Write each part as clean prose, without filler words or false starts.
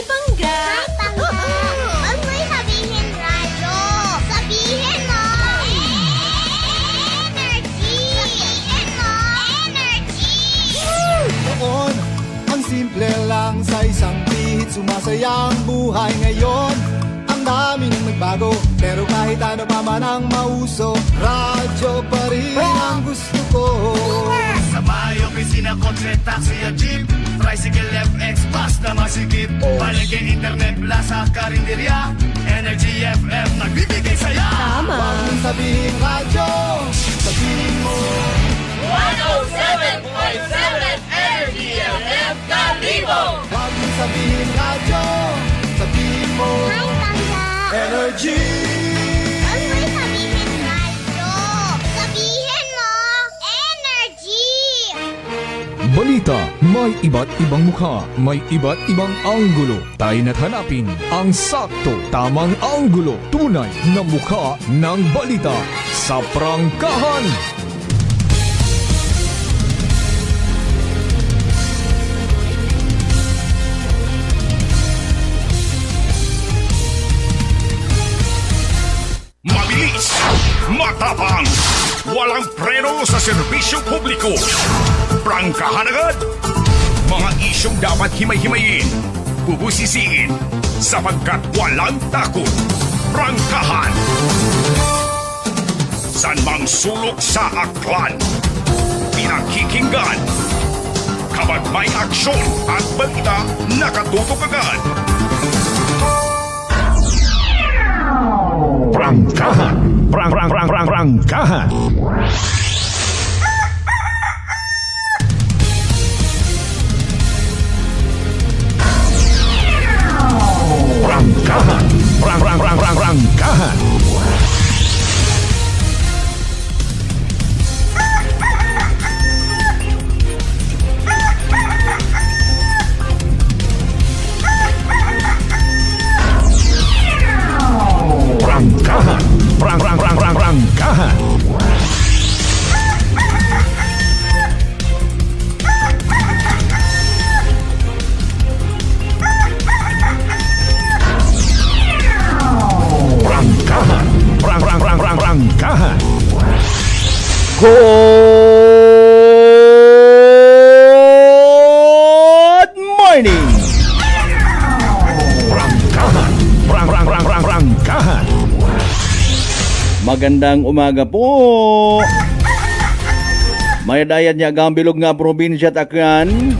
May bangga. Huwag mo'y sabihin radyo. Sabihin mo. Energy. Sabihin mo. Energy. Noon, ang simple lang sa isang pihit. Sumasaya ang buhay ngayon. Ang dami nang nagbago, pero kahit ano pa man ang mauso, radyo pa rin ang gusto ko. Sa bahay, opisina, kotse, taxi at jeep, tricycle, FX, bus na masikip, palengke, internet, plaza, karinderya, Energy FM, nagbibigay saya. Tama. Huwag mong sabihin radyo, sabihin mo. 107.7 Energy FM Kalibo. Huwag mong sabihin radyo, sabihin mo. May bangga. Energy! Huwag mo'y sabihin radyo. Sabihin mo. Energy. Balita, may iba't ibang mukha, may iba't ibang anggulo. Tayo na't hanapin ang sakto, tamang anggulo, tunay na mukha ng balita sa prangkahan. Mabilis, matapang, walang preno sa serbisyo publiko. Prangkahan agad. Mga isyong dapat himay-himayin, bubusisiin, sapagkat walang takot. Prangkahan. San mang sulok sa aklan, pinakikinggan. Kapag may aksyon at balita, nakatutok agad. Prangkahan. Prangkahan. Prangkahan. Prangkahan. Prangkahan. Prangkahan. Prangkahan. Prangkahan. Good morning! Prangkahan. Prangkahan. Magandang umaga po! May dayan niya gambilog nga probinsya Takyan.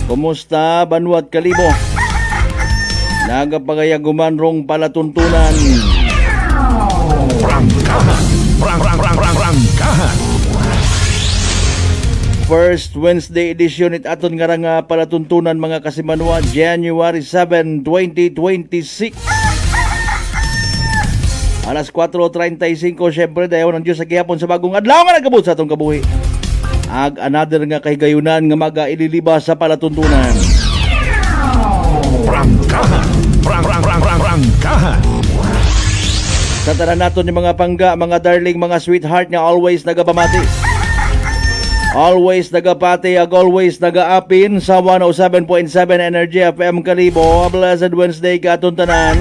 Kumusta Banwat Kalibo? Nagapagayaguman rong palatuntunan. Prangkahan. Prangkahan. First Wednesday edition it aton nga nga palatuntunan mga kasimanwa, January 7, 2026. Alas 4:35, syempre dayon ng Diyos sa gihapon sa bagong adlaw nga nagabot sa atong kabuhi. Ag another nga kahigayunan nga magaililibas sa palatuntunan. Prangkahan. Prangkahan. Sa tanan naton yung mga pangga, mga darling, mga sweetheart nga always nagabamati. Always nagapati, ag always nagaapin sa 107.7 Energy FM Kalibo. Blessed Wednesday ka atong tanan.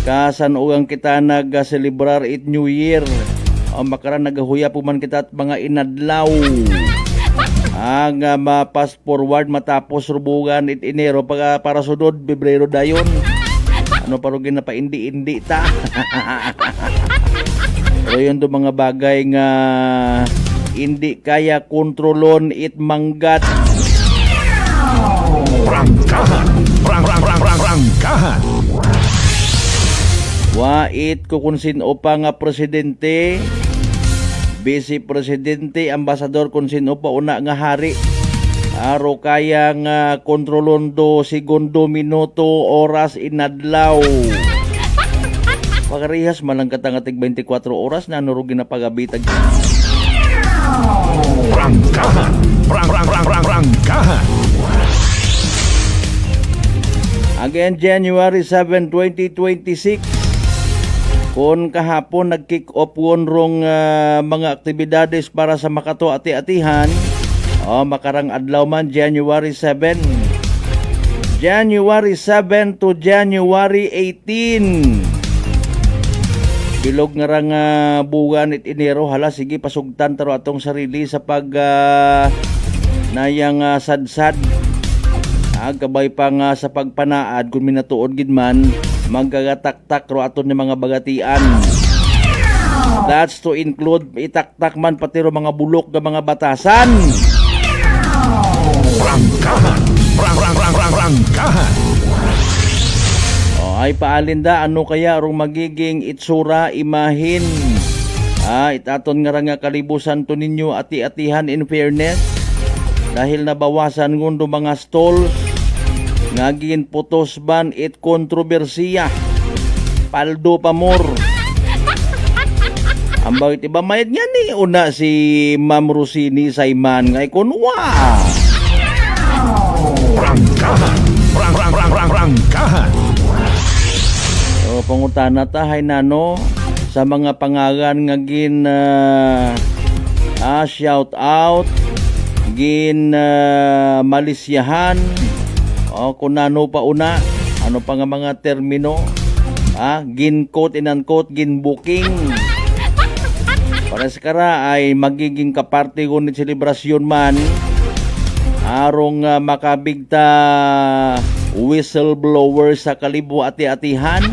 Kasan ugang kita nag-celebrar it New Year. O makaran nagahuya po man kita at mga inadlaw. Ang ma-fast forward matapos rubugan it Enero para sunod Pebrero dayon. Ano parugin na pa indi ta. Pero yun to mga bagay nga hindi kaya kontrolon it manggat. Prangkahan. Prangkahan. Wait ko kung sino pa nga presidente, vice presidente, ambasador kung sino pa una nga hari. Aro kaya nga kontrolon do segundo, minuto, oras, inadlaw. Pagarihas malang katangatig 24 oras na nurugin na pagabitag. Prangkahan. Prangkahan. Again, January 7, 2026. Kung kahapon nag-kick off rong mga aktibidades para sa Makato ati-atihan, makarang adlaw man January 7. January 7 to January 18. Bilog nga rang buwan it Enero. Hala, sige, pasugtan taro atong sarili sa pag nayang sadsad. Gabay pa nga sa pagpanaad kung minatuod gid man magagataktak ro aton ni mga bagatian. That's to include itaktak man pati ro mga bulok nga mga batasan. Rangkahan. Rangkahan. Ay paalinda, ano kaya rong magiging itsura, imahin? Itaton nga nga kalibusan to ninyo ati-atihan in fairness. Dahil nabawasan ngundo mga stalls, ngagin putos ban it kontrobersiya. Paldo pa more. Ang bakit iba mayad nga ni una si Ma'am Rosini Sayman ngay kunwa. Rangkahan. Rangkahan. O pangutana ta hay nano sa mga pangalan nga gin shout out gin malisyahan o kung nano pa una ano pa nga mga termino gin quote and unquote gin booking para sa kara ay magiging kaparte ko ni selebrasyon man arong makabigta whistleblower sa kalibo ati-atihan.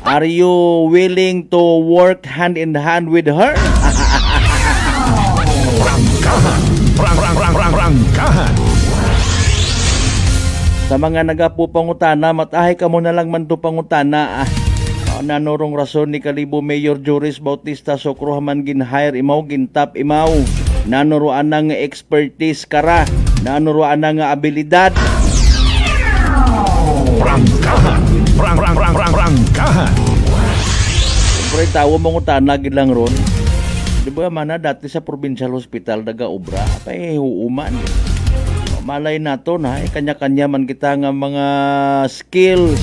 Are you willing to work hand in hand with her? Rangkahan. Sa mga nagapupangutana, matahay ka mo na lang man to pangutana. Nanorong rason ni Kalibo Mayor Joris Bautista Socro haman gin-hire imaw, gintap imaw. Nanuruan ng expertise kara. Nanuruan ng abilidad. Rangkahan. Rangkahan. Siyempre, tawo mangutana gid lang ron. Di ba mana dati sa provincial hospital daga obra, apay huuman. Malay nato na, kanya-kanya man kita nga mga skills.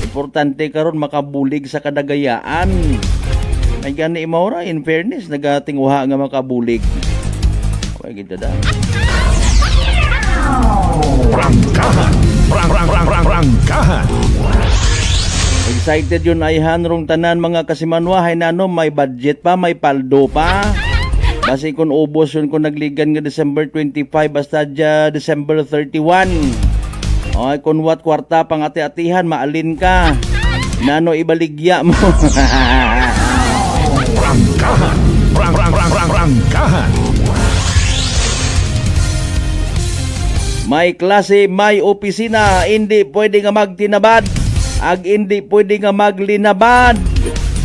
Importante karon makabulig sa kadagayaan. Ay gani imaw ra, in fairness, nagatinguha nga makabulig. Okay, kita da. Rangkahan. Rangkahan. Excited yun ay hanrong tanan mga kasimanwa. Hay nano, may budget pa, may paldo pa. Kasi kung ubos yun kung nagligan nga December 25 basta December 31. Ay kung wat kwarta pang ati-atihan, maalin ka. Nano ibaligya mo. Rangkahan. Rangkahan. May klase, may opisina, hindi pwede nga magtinabad. Hindi pwede nga maglinabad.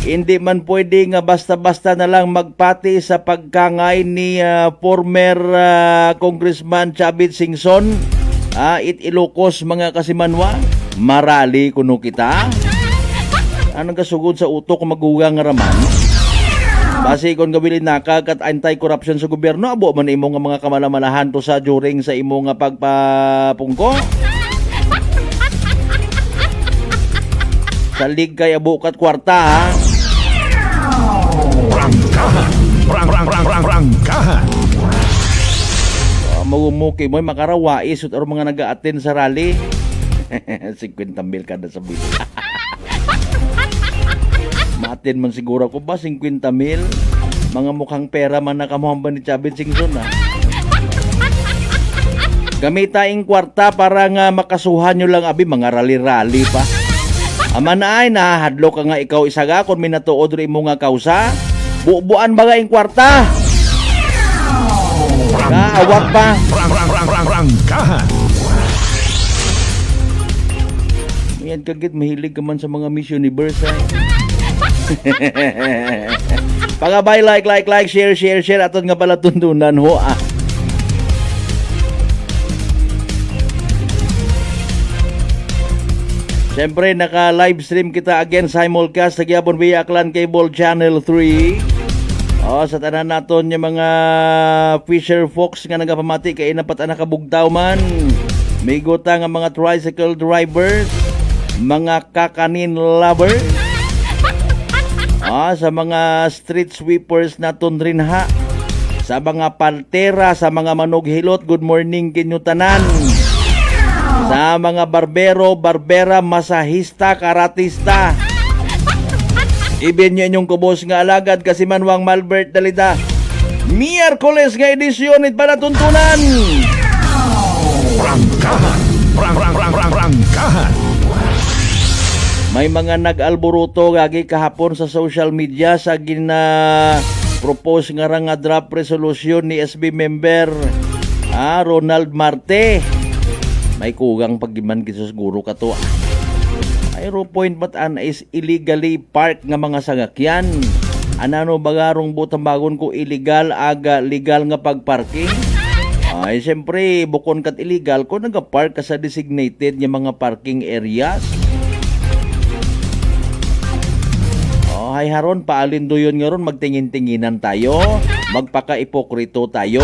Hindi man pwede nga basta-basta na lang magpati sa pagkangay ni former Congressman Chavit Singson. Ilocos mga kasimanwa. Marali kuno kita. Anong kasugod sa utok kung magugang nga raman? Basi kung gawin naka kat anti-corruption sa gobyerno, abo man imo nga mga kamalamalahan to sa during sa imo nga pagpapungko. Salig kay abo kat kwarta ha. Rangkahan. Rangkahan. Magumuki mo makarawais ut aro mga naga-attend sa rally. 50 mil kada sa bill. Maatin man siguro ko ba 50 mil? Mga mukhang pera man nakamuhang ni Chavit Singson ha. Gamitaing kwarta para nga makasuhan nyo lang abi mga rally-rally pa. Ama na ay nahadlo ka nga ikaw isaga kung minatuod rin mo nga kausa. Bubuan ba nga yung kwarta? Kaawak pa. Rangkahan. Yan kagit mahilig ka man sa mga Miss Universe ha. Pagabay, like, share aton nga pala tuntunan ho Siyempre, naka-live stream kita again simulcast sa Gyapon via Aklan Cable Channel 3. Sa tanan naton yung mga fisher folks nga nagapamati kay napat anak kabugtaw man. May gota nga mga tricycle drivers, mga kakanin lovers. Sa mga street sweepers naton rin ha. Sa mga paltera, sa mga manughilot, good morning kinyo tanan. Sa mga barbero, barbera, masahista, karatista. Ibin nyo inyong kubos nga alagad kasi manwang Malbert Dalida. Miyerkules nga edisyon it para tuntunan. Prangkahan. Prangkahan. May mga nag-alboruto gagi kahapon sa social media sa propose nga draft resolution ni SB member Ronald Marte. May kugang paggiman gisus guro kato. Aero point batan is illegally park nga mga sangakyan. Anano bagarong butambagon ko illegal aga legal nga pagparking? Ay siyempre bukon kat illegal ko nagapark ka sa designated nga mga parking areas. Hay haron paalin do yun ngaron magtingin-tinginan tayo, magpaka-ipokrito tayo.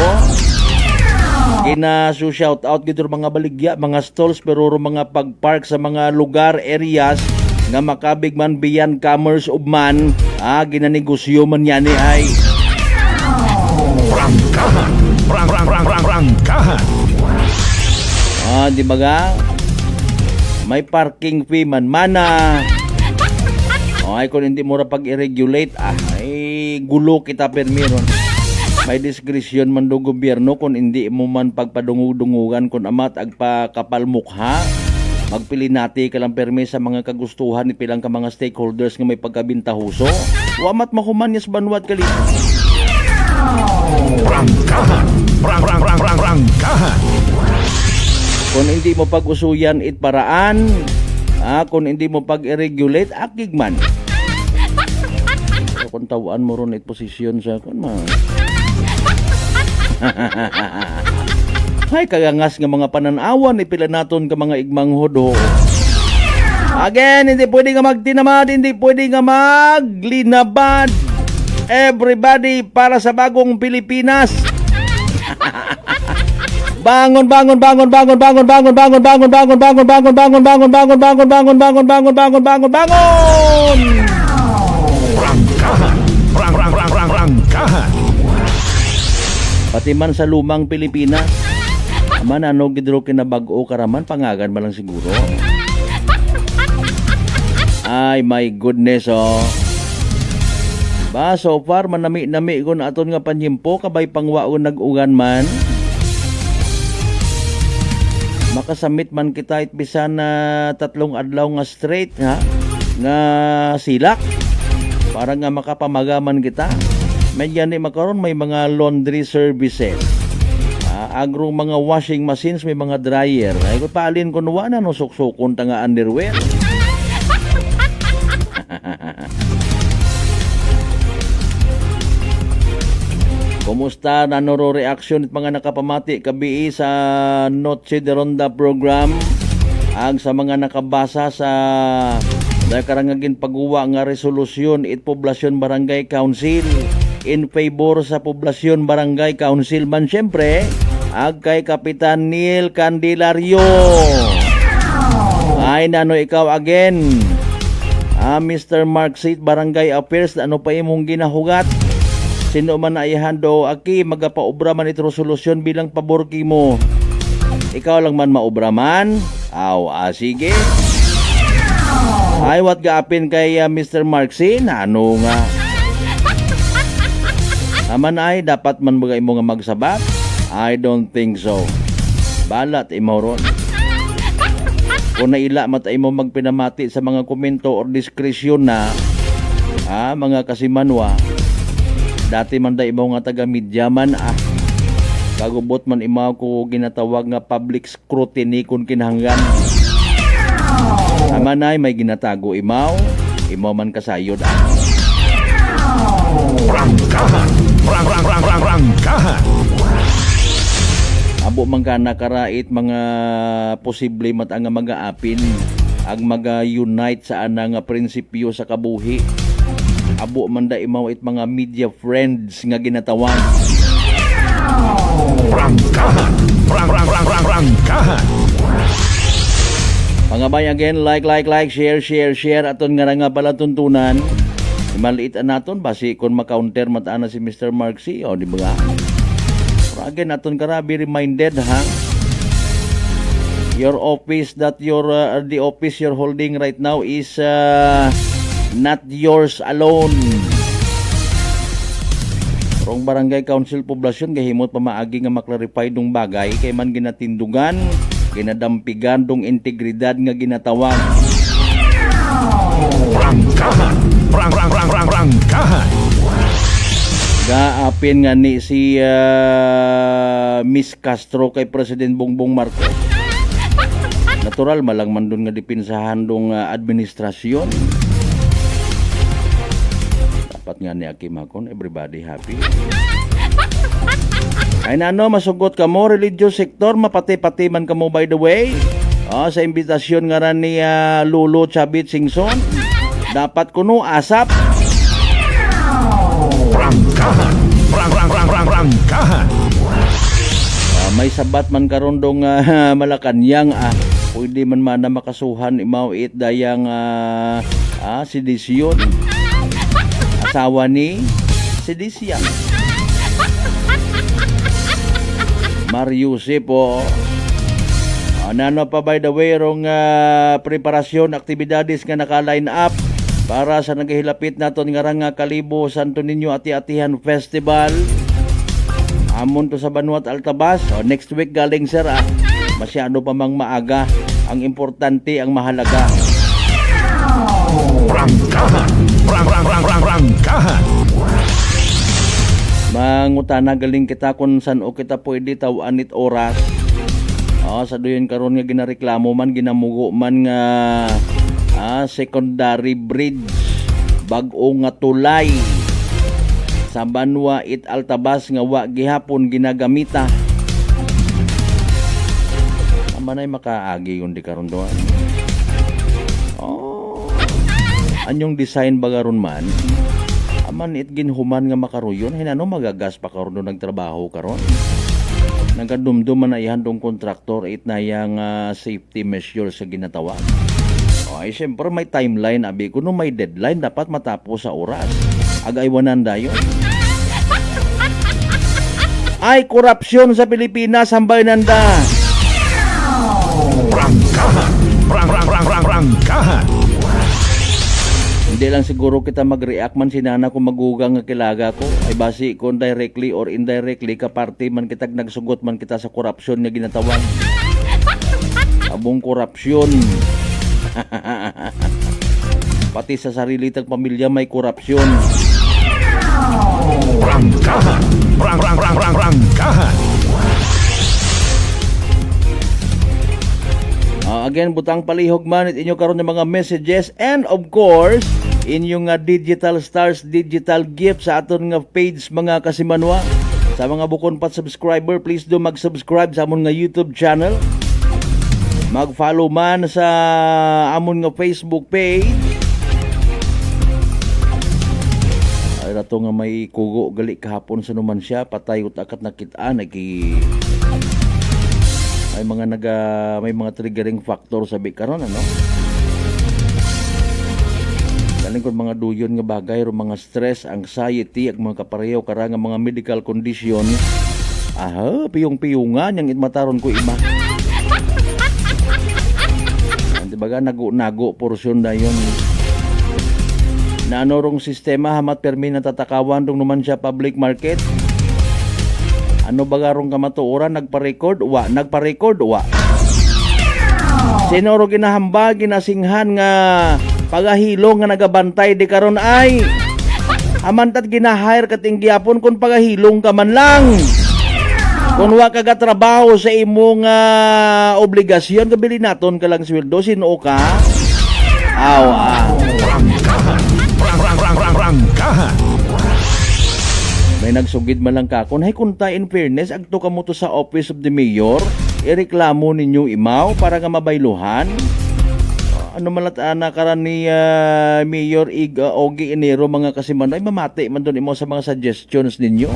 Shout out gito mga baligya, mga stalls pero mga pagpark sa mga lugar, areas nga makabig man biyan commerce of man, ginanegosyo man yan ay. Prangkahan. Prangkahan. Di ba ga? May parking fee man mana. Ay kung hindi mo ra pag-i-regulate, ay gulo kita permiron. May diskresyon man do gobyerno kung hindi mo man pagpadungug-dungugan kung amat agpakapal mukha. Magpili nati ka lang permi sa mga kagustuhan ni pilang ka mga stakeholders nga may pagkabintahuso. Wamat mahumanyas banwat kalito. Prangkahan. Prangkahan. Kung hindi mo pag-usuyan it paraan, kung hindi mo pag-regulate, akigman. So, kung tawaan mo ron it posisyon sa kung ay kagangas nga mga pananawan ipila naton ka mga igmang hodo. Again, hindi pwede nga magtinamad, hindi pwede nga maglinabad. Everybody para sa bagong Pilipinas. Bangon. Prangkahan. Pati man sa lumang Pilipinas, man ano gidro kinabag-o karaman pangagan man lang siguro. Ay my goodness Ba so far manami-nami kon aton nga panyimpo kabay pangwaon nag-ugan man. Makasamit man kita it bisan na 3 adlaw nga straight nga silak para nga makapamagaman kita. Medyan ni makaron may mga laundry services. Agrong mga washing machines, may mga dryer. Ay kung paalin ko nuwa na no suksukon ta nga underwear. Kumusta na noro reaction at mga nakapamati kabii sa Noche de Ronda program ang sa mga nakabasa sa nakarangagin pagguwa nga resolusyon it Poblasyon Barangay Council in favor sa Poblasyon Barangay Council man syempre ag kay Kapitan Neil Candelario. Ay nano ikaw again Mr. Mark Seat Barangay Affairs ano pa imong ginahugat? Sino man na ihando aki magapaobra man ito resolusyon bilang pabor mo. Ikaw lang man maobra man. Sige. Ay what gaapin kay Mr. Marksin? Ano nga? Aman ay dapat man bagay mo nga magsabat? I don't think so. Balat imo ron. Kung naila matay mo magpinamati sa mga komento or diskresyon na mga kasimanwa. Dati man da imaw nga taga-media man kagubot man imaw ko ginatawag nga public scrutiny kung kinahanglan. Amanay may ginatago imaw man kasayod Prangkahan. Prangkahan. Abo man ka nakarait mga posible matang nga mag-aapin ang mag-unite sa ana nga prinsipyo sa kabuhi. Abo man da imaw it mga media friends nga ginatawan. Prangkahan. Prangkahan. Pangabay again, like, share aton nga pala tuntunan. Maliit naton basi kon ma-counter mataana si Mr. Mark C. Di ba? Pero again aton kara be reminded your office the office you're holding right now is not yours alone. Rong barangay council poblasyon gahimot pa maagi nga maklarify dong bagay kay man ginatindugan, ginadampigan dong integridad nga ginatawag. Prangkahan. Prangkahan. Gaapin nga ni si Miss Castro kay President Bongbong Marcos. Natural malang man dun nga dipinsahan dong administrasyon. Dapat nga ni Akim Hakon, everybody happy. Ay nano, masugot ka mo, religious sector, mapati-pati man ka mo by the way. Sa imbitasyon nga ran ni Lolo Chabit Singson, dapat kuno asap. Prangkahan. Prangkahan. May sabat man karon dong Malacanang pwede man na makasuhan imaw it dayang sedisyon. Asawa ni sedisyan. Mariusip po. Nano pa by the way rong preparasyon aktibidades nga naka-line up para sa nagahilapit naton nga rang Kalibo Santo Niño Ati-Atihan Festival. Amon to sa Banuat Altabas. Next week galing sir masyado pa mang maaga. Ang importante ang mahalaga. Prangkahan. Prangkahan. Mangutana galing kita kung saan o kita pwede tawaan it oras. Sa doon karon nga ginareklamo man, ginamugo man nga secondary bridge, bag-o nga tulay sa Banwa it Altabas nga wa gihapon ginagamita. Amanay makaagi yung di karon doon. Anyong design bagaron man, aman it ginhuman nga makaruyon, hinano magagas pa karon doon nagtrabaho karon. Nagadumdum man na ihandong kontraktor it na yang safety measures sa ginatawag. Ay siyempre may timeline abi kuno may deadline dapat matapos sa oras. Agaywanan dayon. Ay korupsyon sa Pilipinas hambay nanda. Prangkahan. Prangkahan. Hindi lang siguro kita mag-react man sinana kung magugang nga kilaga ko ay basi kung directly or indirectly kaparte man kitag nagsugot man kita sa korupsyon nga ginatawag. Abong korupsyon. Pati sa sarili tag pamilya may korupsyon. Prangkahan. Prangkahan. Again, butang palihog man inyo karon ng mga messages and of course inyong digital stars, digital gift sa aton nga page mga kasimanwa. Sa mga bukon pat subscriber, please do mag-subscribe sa amon nga YouTube channel. Mag-follow man sa amon nga Facebook page. Ay rato nga may kugo gali kahapon sa numan siya, patay utakat nakitaan may mga triggering factor sabi karon ano. Galing kon mga duyon nga bagay ro mga stress, anxiety ag mga kapareho karang mga medical condition. Piyong-piyungan yang itmataron ko ima. Dibaga nago porsyon na yun. Na ano rong sistema hamat permi natatakawan dong naman siya public market. Ano bagarong kamatuoran nagpa-record wa. Sino ro ginahamba ginasinghan nga pagahilo nga nagabantay di karon ay amantat ginahire kating gyapon kun pagahilong ka man lang. Kung wa ka trabaho sa imong obligasyon kabili naton ka lang sweldo sino ka? Prangkahan. May nagsugid man lang kakon, hay kunta in fairness, agto ka mo to sa Office of the Mayor, ireklamo ninyo imaw para nga mabayluhan. Ano malat karan ni Mayor Ogie Enero mga kasiman, ay mamati man doon imo sa mga suggestions ninyo.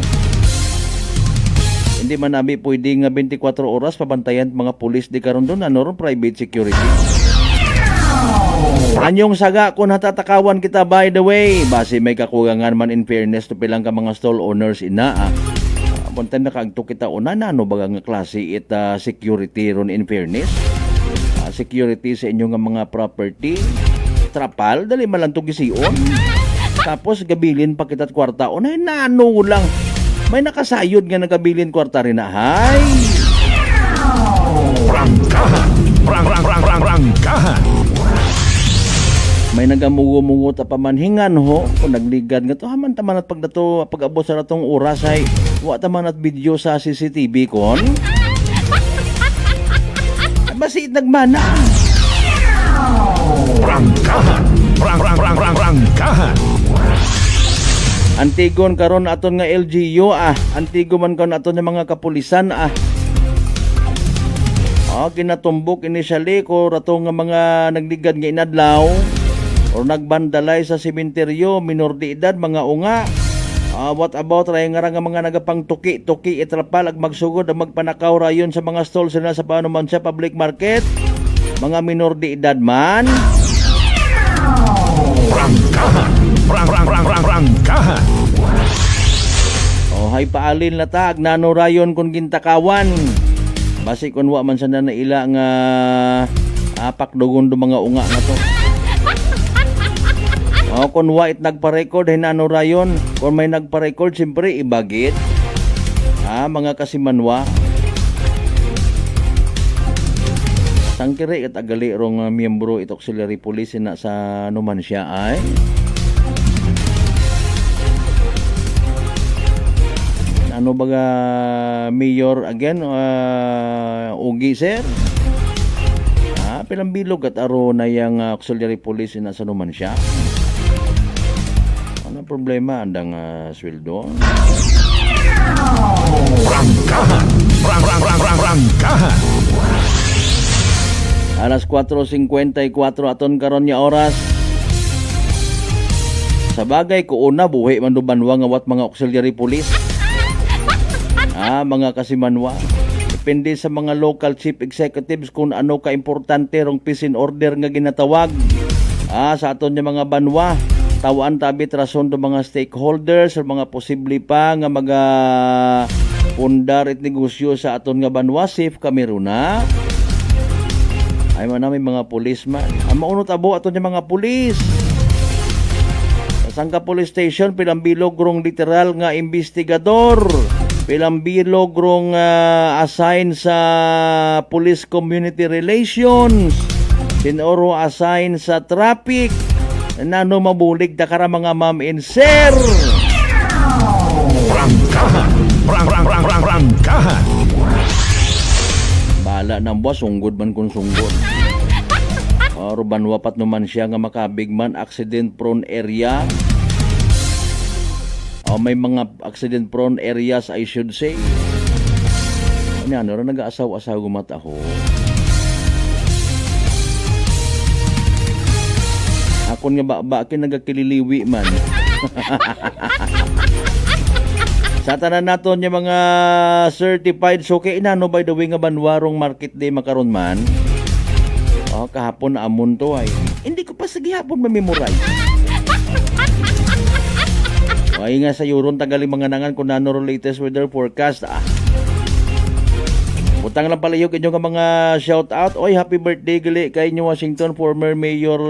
Hindi man nabi pwede nga 24 oras pabantayan mga pulis di karon doon, ano ron private security. Anyong saga kung natatakawan kita by the way, base may kakugangan man in fairness to pilang ka mga stall owners punta na kaagto kita una na ano baga nga klase it security ron in fairness. security sa inyong mga property. Trapal, dali man lang to gisiyon. Tapos gabilin pa kita't kwarta. Unay nano lang. May nakasayod nga nagabilin kwarta rin na. Hay! Prangkahan. Prangkahan. May nagamugo-mugo ta pamanhingan ho. Kung nagligad nga to, haman taman at pag-abot sa natong oras ay wa taman at video sa CCTV kon. Basi nagmana. Prangkahan. Prangkahan. Antigon karon aton nga LGU Antigo man karon aton nga mga kapulisan kinatumbok initially ko rato nga mga nagligad nga inadlaw o nagbandalay sa sementeryo, minor de edad, mga unga. What about ray nga mga nagapang tuki itrapal ag magsugod ag magpanakaw rayon sa mga stalls nila sa panuman sa public market. Mga minor de edad man. Prangkahan. Hay paalin na tag nano rayon kung gintakawan. Basi kun wa man sa na ila nga pakdogon do mga unga na to. Kung wa it nagpa-record hinano rayon, kung may nagpa-record siyempre ibagit. Mga kasimanwa. Tangkiri at agali rong miyembro ito auxiliary police na sa Numancia ay. Ano baga mayor again Ugi sir? Pilang bilog at aro na yung auxiliary police na sa Numancia. Ano problema andang sweldo? Prangkahan. Prangkahan. Alas 4:54 aton karon nya oras. Sa bagay ko una buhi man do banwa nga wat mga auxiliary police. Mga kasimanwa. Depende sa mga local chief executives kung ano ka importante rong peace and order nga ginatawag. Sa aton nya mga banwa, tawaan tabit rason do mga stakeholders or mga posible pa nga mga pundar at negosyo sa aton nga banwa safe kami runa. Ay man namin mga policeman. Ang maunot abo aton nya mga pulis. Sa Sangka Police Station pilang bilog rong literal nga investigador. Pilang bilog rong assign sa Police Community Relations. Sinoro assign sa traffic. Nano mabulig da kara mga ma'am and sir. Prangkahan. Prangkahan. Bala ng boss, sunggod man kung sunggod. Ruban wapat naman siya nga makabigman accident prone area. May mga accident prone areas I should say. Ano rin nag-aasaw-asaw gumataho. Ako nga bakin nagakililiwi man. Sa tanan naton yung mga certified suki inano by the way nga banwarong market day makaron man. Kahapon amon to ay. Hindi ko pa sige hapon mamemorize. Ay nga sa Euron tagali mga nangan kung nano latest weather forecast Utang lang palayog inyo nga mga shout out. Oy, happy birthday gali kay inyo Washington former Mayor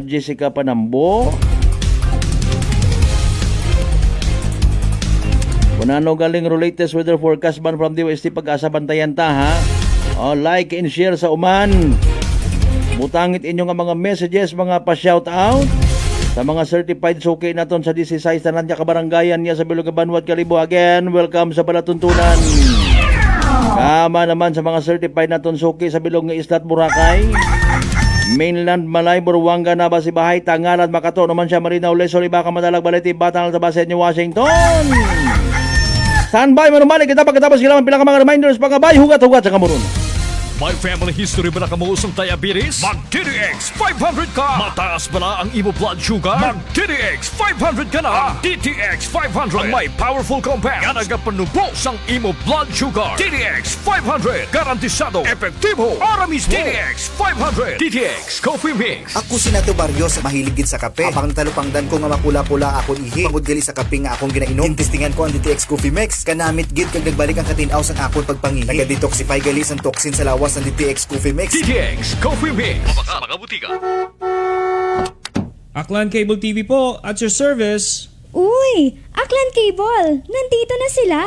Jessica Panambo. Kunano galing latest weather forecast man from the OST Pag-asa bantayan ta ha. Like and share sa uman. Butangit inyo nga mga messages, mga pa-shout out sa mga certified suki naton sa 16 tanan niya kabarangayan niya sa Bilugabanwat Kalibo. Again, welcome sa palatuntunan. Kama naman sa mga certified naton suki sa Bilog nga Islat Boracay, Mainland Malay, Buruanga, Nabasibahay, Tangalan, Makato, naman siya Marinaw, Leso, Libaca, Madalag, Baliti, Batang, Altabas, New Washington. Standby, manumali kita pagkatapos kailangan pilang mga reminders, pagkabay, hugat-hugat sa kamurun. May family history ba na kamuusong diabetes? Mag-DTX 500 ka! Mataas ba na ang imo blood sugar? Mag-DTX 500 ka na! DTX 500 ang may powerful compounds nga nagapanubos ang imo blood sugar. DTX 500 garantisado, epektibo, aramis DTX 500 DTX Coffee Mix. Ako si Nato Barrios, mahilig gid sa kape. Apang talupangdan ko nga mapula-pula akong ihi. Pagod gali sa kape nga akong ginainom. Intistingan ko ang DTX Coffee Mix. Kanamit gid kag nagbalik ang katinaw sa akong pagpangihi. Naga-detoxify gali sa toxin sa lawas bawas ng DTX Coffee Mix. DTX Coffee Mix. Mga butika. Aklan Cable TV po, at your service. Uy! Aklan Cable! Nandito na sila!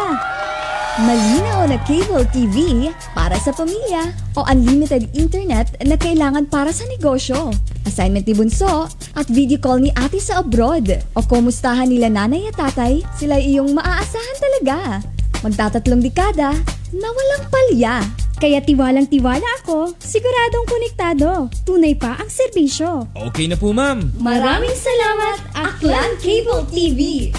Malinaw na cable TV para sa pamilya o unlimited internet na kailangan para sa negosyo. Assignment ni Bunso at video call ni ate sa abroad. O kumustahan nila nanay at tatay, sila iyong maaasahan talaga. Magtatatlong dekada na walang palya. Kaya tiwalang-tiwala ako, siguradong konektado. Tunay pa ang serbisyo. Okay na po, ma'am. Maraming salamat, Aklan Cable TV!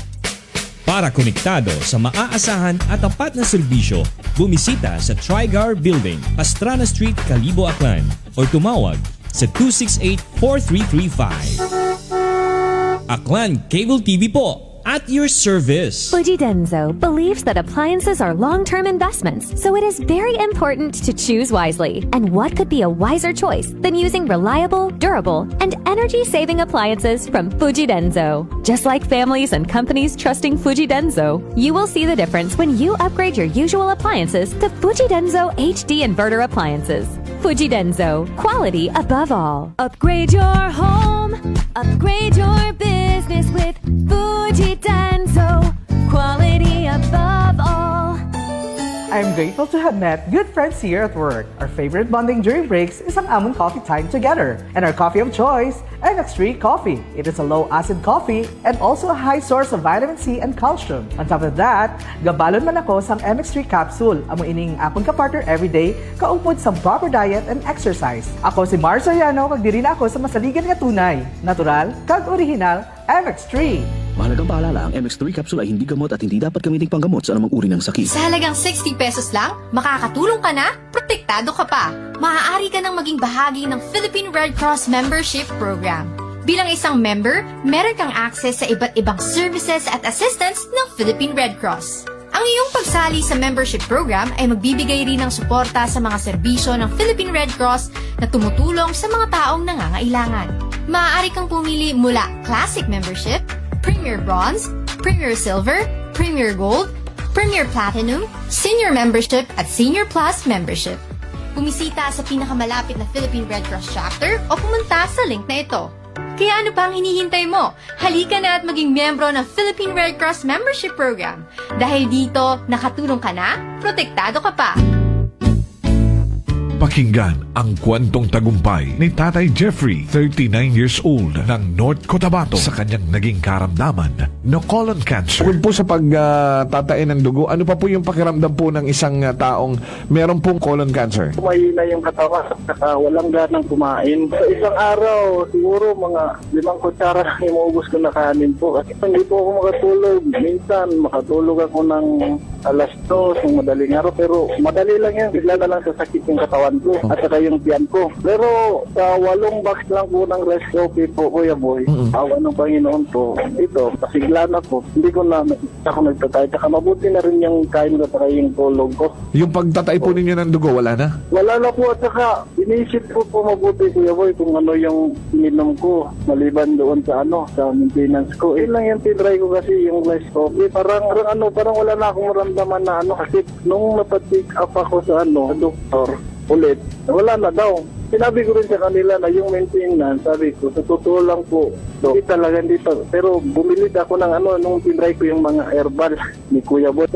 Para konektado sa maaasahan at tapat na serbisyo, bumisita sa Trigar Building, Pastrana Street, Calibo, Aklan o tumawag sa 268-4335. Aklan Cable TV po, at your service. Fujidenzo believes that appliances are long-term investments, so it is very important to choose wisely. And what could be a wiser choice than using reliable, durable, and energy-saving appliances from Fujidenzo? Just like families and companies trusting Fujidenzo, you will see the difference when you upgrade your usual appliances to Fujidenzo HD inverter appliances. Fujidenzo, quality above all. Upgrade your home, upgrade your business with Fujidenzo, quality above all. I'm grateful to have met good friends here at work. Our favorite bonding during breaks is ang among coffee time together. And our coffee of choice, MX3 Coffee. It is a low-acid coffee and also a high source of vitamin C and calcium. On top of that, gabalon man ako sa MX3 capsule. Amo ining akong kapartner everyday, kaupod sa proper diet and exercise. Ako si Mars Soriano, kag diri na ako sa masaligan nga tunay, natural, kag original, MX3. Mahalagang paalala, ang MX3 capsule ay hindi gamot at hindi dapat gamiting panggamot sa anumang uri ng sakit. Sa halagang 60 pesos lang, makakatulong ka na, protektado ka pa. Maaari ka nang maging bahagi ng Philippine Red Cross Membership Program. Bilang isang member, meron kang access sa iba't ibang services at assistance ng Philippine Red Cross. Ang iyong pagsali sa membership program ay magbibigay rin ng suporta sa mga serbisyo ng Philippine Red Cross na tumutulong sa mga taong nangangailangan. Maaari kang pumili mula Classic Membership, Premier Bronze, Premier Silver, Premier Gold, Premier Platinum, Senior Membership at Senior Plus Membership. Bumisita sa pinakamalapit na Philippine Red Cross chapter o pumunta sa link na ito. Kaya ano pa ang hinihintay mo? Halika na at maging miyembro ng Philippine Red Cross Membership Program. Dahil dito, nakatulong ka na, protektado ka pa. Pakinggan ang kwentong tagumpay ni Tatay Jeffrey, 39 years old, ng North Cotabato sa kanyang naging karamdaman na colon cancer. Bukod po sa pagtatain ng dugo, ano pa po yung pakiramdam po ng isang taong meron pong colon cancer? Mahina yung katawan, saka walang ganang kumain. Sa isang araw, siguro mga 5 kutsara lang imuubos ko na kanin po. Kasi hindi po ako makatulog. Minsan, makatulog ako ng alas 2 ng madaling araw. Pero madali lang yan. Bigla na lang sasakit yung katawan ko at saka yung tiyan ko. Pero sa 8 box lang po ng rice coffee po, Kuya Boy, awa ng Panginoon po, ito, pasigla na po. Hindi ko na ako nagtatay. Saka mabuti na rin yung kain ko at yung tulog ko. Yung pagtatay po ninyo ng dugo, wala na? Wala na po at saka inisip ko po mabuti, Kuya Boy, kung ano yung ininom ko maliban doon sa sa maintenance ko. Lang yung tinry ko kasi yung rice coffee. Parang wala na akong maramdaman na kasi nung napatik up ako sa doktor, ulit, wala na daw. Sinabi ko rin sa kanila na yung maintenance, sabi ko, sa totoo lang po, hindi talaga dito. Pero bumili ako ng nung tinry ko yung mga herbal ni Kuya Boy.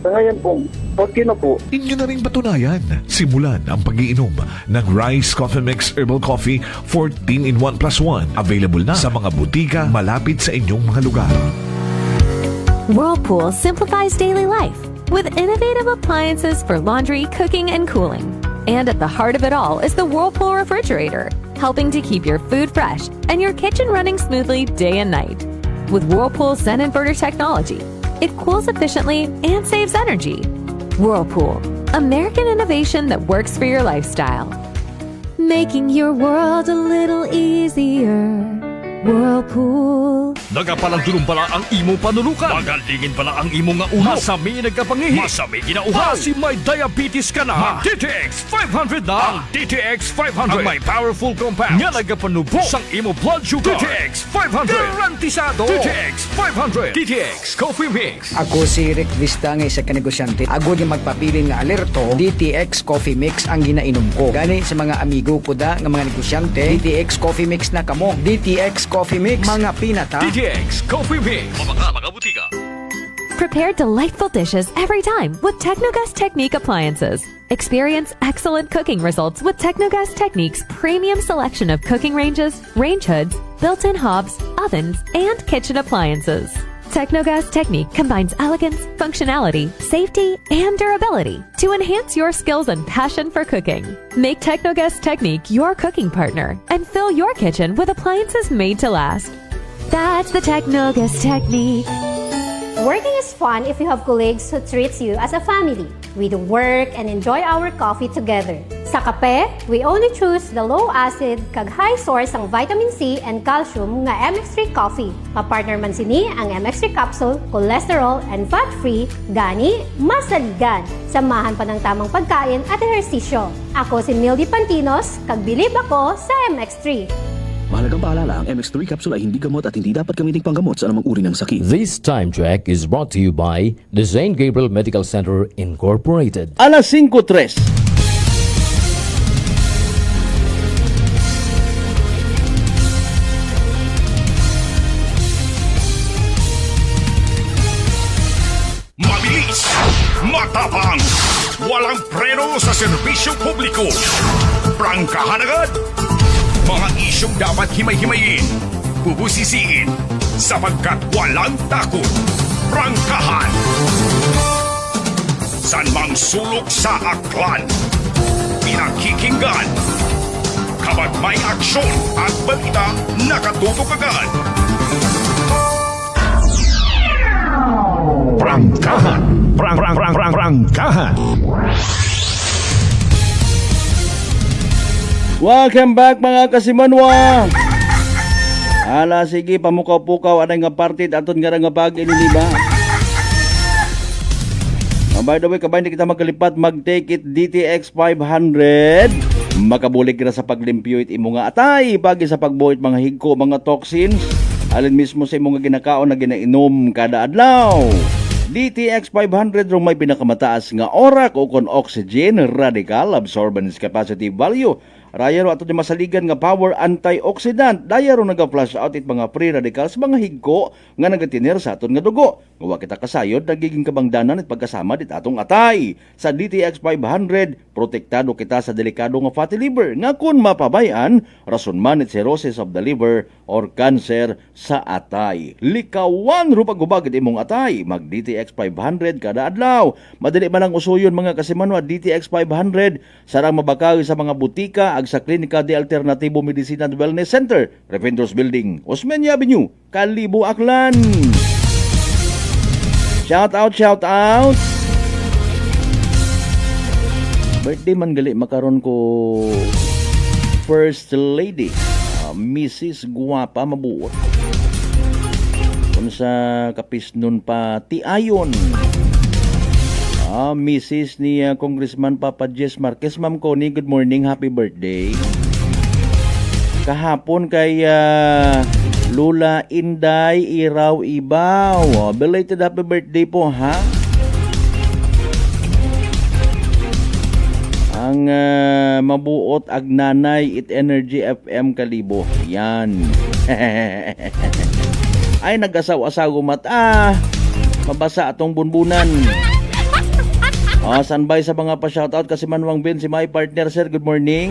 Sa ngayon po, okay na po. Inyo na rin patunayan. Simulan ang pag-iinom ng Rice Coffee Mix Herbal Coffee 14 in 1 plus 1. Available na sa mga butika malapit sa inyong mga lugar. Whirlpool simplifies daily life with innovative appliances for laundry, cooking, and cooling. And at the heart of it all is the Whirlpool refrigerator, helping to keep your food fresh and your kitchen running smoothly day and night. With Whirlpool Zen Inverter technology, it cools efficiently and saves energy. Whirlpool, American innovation that works for your lifestyle. Making your world a little easier. Whirlpool. Nagapalandulong pala ang imo panulukan. Magalingin pala ang imo nga ulo. Masami nagkapangihi. Masami ginauhaw. Si may diabetes ka na. Mag DTX 500 na. Ang DTX 500. Ang may powerful compounds. Nga nagapanubok sang imo blood sugar. DTX 500. Garantisado. DTX 500. DTX Coffee Mix. Ako si Rick Vista nga isa ka negosyante. Ako yung magpapili nga alerto, DTX Coffee Mix ang ginainom ko. Gani sa mga amigo ko da nga mga negosyante, DTX Coffee Mix na kamo. DTX Coffee Mix, mga pinata. DTX Coffee Mix. Mga butika. Prepare delightful dishes every time with Technogas Technique appliances. Experience excellent cooking results with Technogas Technique's premium selection of cooking ranges, range hoods, built-in hobs, ovens, and kitchen appliances. Technogas Technique combines elegance, functionality, safety, and durability to enhance your skills and passion for cooking. Make Technogas Technique your cooking partner and fill your kitchen with appliances made to last. That's the Technogas Technique. Working is fun if you have colleagues who treats you as a family. We do work and enjoy our coffee together. Sa kape, we only choose the low-acid kag high source ang vitamin C and calcium nga MX3 coffee. Kapartner man sini ang MX3 capsule, cholesterol and fat-free, gani masaligan. Samahan pa ng tamang pagkain at ehersisyo. Ako si Mildy Pantinos, kag bilib ako sa MX3. Mahalagang paalala, ang MX3 capsule ay hindi gamot at hindi dapat gamiting panggamot sa anumang uri ng sakit. This time check is brought to you by the St. Gabriel Medical Center Incorporated. Alas 5:03. Mabilis, matapang, walang preno sa serbisyo publiko. Prangkahan agad. Mga isyong dapat himay-himayin, bubusisiin, sapagkat walang takot. Prangkahan. San mang sulok sa aklan, pinakikinggan. Kapag may aksyon at balita, nakatutok agad. Prangkahan. Prangkahan. Welcome back mga kasimanwa. Ala sige pamukaw-pukaw anay nga partid aton nga pag iniliba. By the way, kabay hindi kita magkalipat mag-take it DTX 500. Makabulig ka na sa paglimpyo it imo nga atay pagi sa pagbuhit mga higko, mga toxins alin mismo sa imo nga ginakaon na ginainom kada adlaw. DTX 500 ro may pinakamataas nga orak o kon oxygen radical absorbance capacity value. Raya ro ato di masaligan nga power antioxidant. Daya ro naga-flush out it mga free radicals mga higko nga nagatinir sa aton nga dugo. Nga kita kasayod nagiging kabangdanan at pagkasama dit atong atay. Sa DTX 500, protektado kita sa delikado nga fatty liver nga kun mapabayan, rason man it cirrhosis of the liver or cancer sa atay. Likawan ro paghubag imong atay, mag DTX 500 kada adlaw. Madali man ang usuyon mga kasimanwa DTX 500 sarang mabakaw sa mga butika ag sa Klinika de Alternatibo Medicina and Wellness Center, Revendors Building, Osmeña Avenue, Kalibo, Aklan. Shout out. Birthday man gali makaron ko First Lady, Mrs. Guapa mabuot. Kung sa kapisnon pa tiayon. Mrs. ni Congressman Papa Jess Marquez. Ma'am Connie, good morning, happy birthday. Kahapon kay Lula Inday Iraw Ibaw. Belated happy birthday po, ha? Ang mabuot agnanay it Energy FM Kalibo. Yan. Ay nagasaw-asago mata. Mabasa atong bunbunan. Standby sa mga pa-shoutout kasi Manwang Ben, si my partner, sir. Good morning.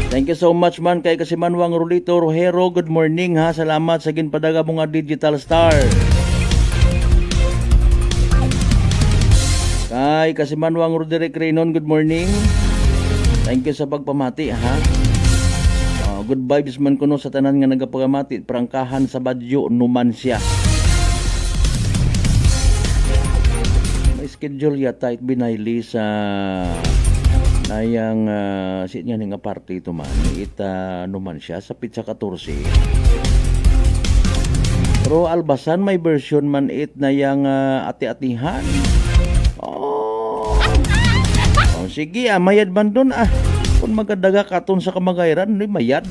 Thank you so much man kay kasi Manwang Rolito Rojero. Good morning ha. Salamat sa ginpadaga mga digital star. Kay kasi Manwang Roderick Reynon. Good morning. Thank you sa pagpamati ha. Good vibes man kuno sa tanan nga nagapagamati prangkahan sa Badyo Numancia. May schedule yata it binayli sa na yang si niya nga party ito man ita naman siya sa pizza 14. Pero albasan may version man it na yang ati-atihan. Oh, sige mayad man doon kung magadaga katon sa kamagayran ni mayad.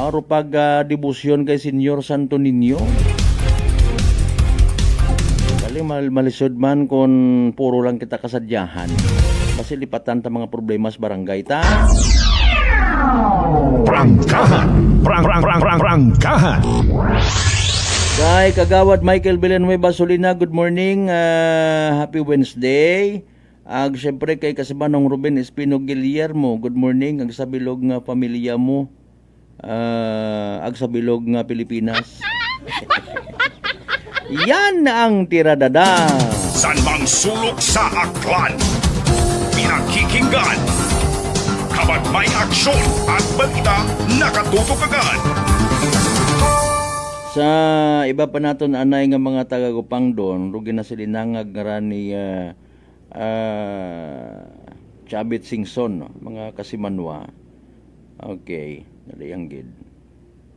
Aro pag debosyon kay Senyor Santo Niño. Malisod man kung puro lang kita kasadyahan. Kasi lipatan ta mga problema sa barangay ta. Prangkahan! Prangkahan! Kay Kagawad Michael Villanueva Solina, good morning. Happy Wednesday. Siyempre kay Kasibanong Ruben Espino Guillermo, good morning. Sa bilog nga pamilya mo. Sa bilog nga Pilipinas. Yan ang tiradada. San mang sulok sa aklan, pinakikinggan, kapag may aksyon at balita, nakatutok agad. Sa iba pa naton anay nga mga taga-Gupang doon, rugi na silinangag nga ni Chabit Singson, no? Mga Kasimanwa. Okay, nalayang gid.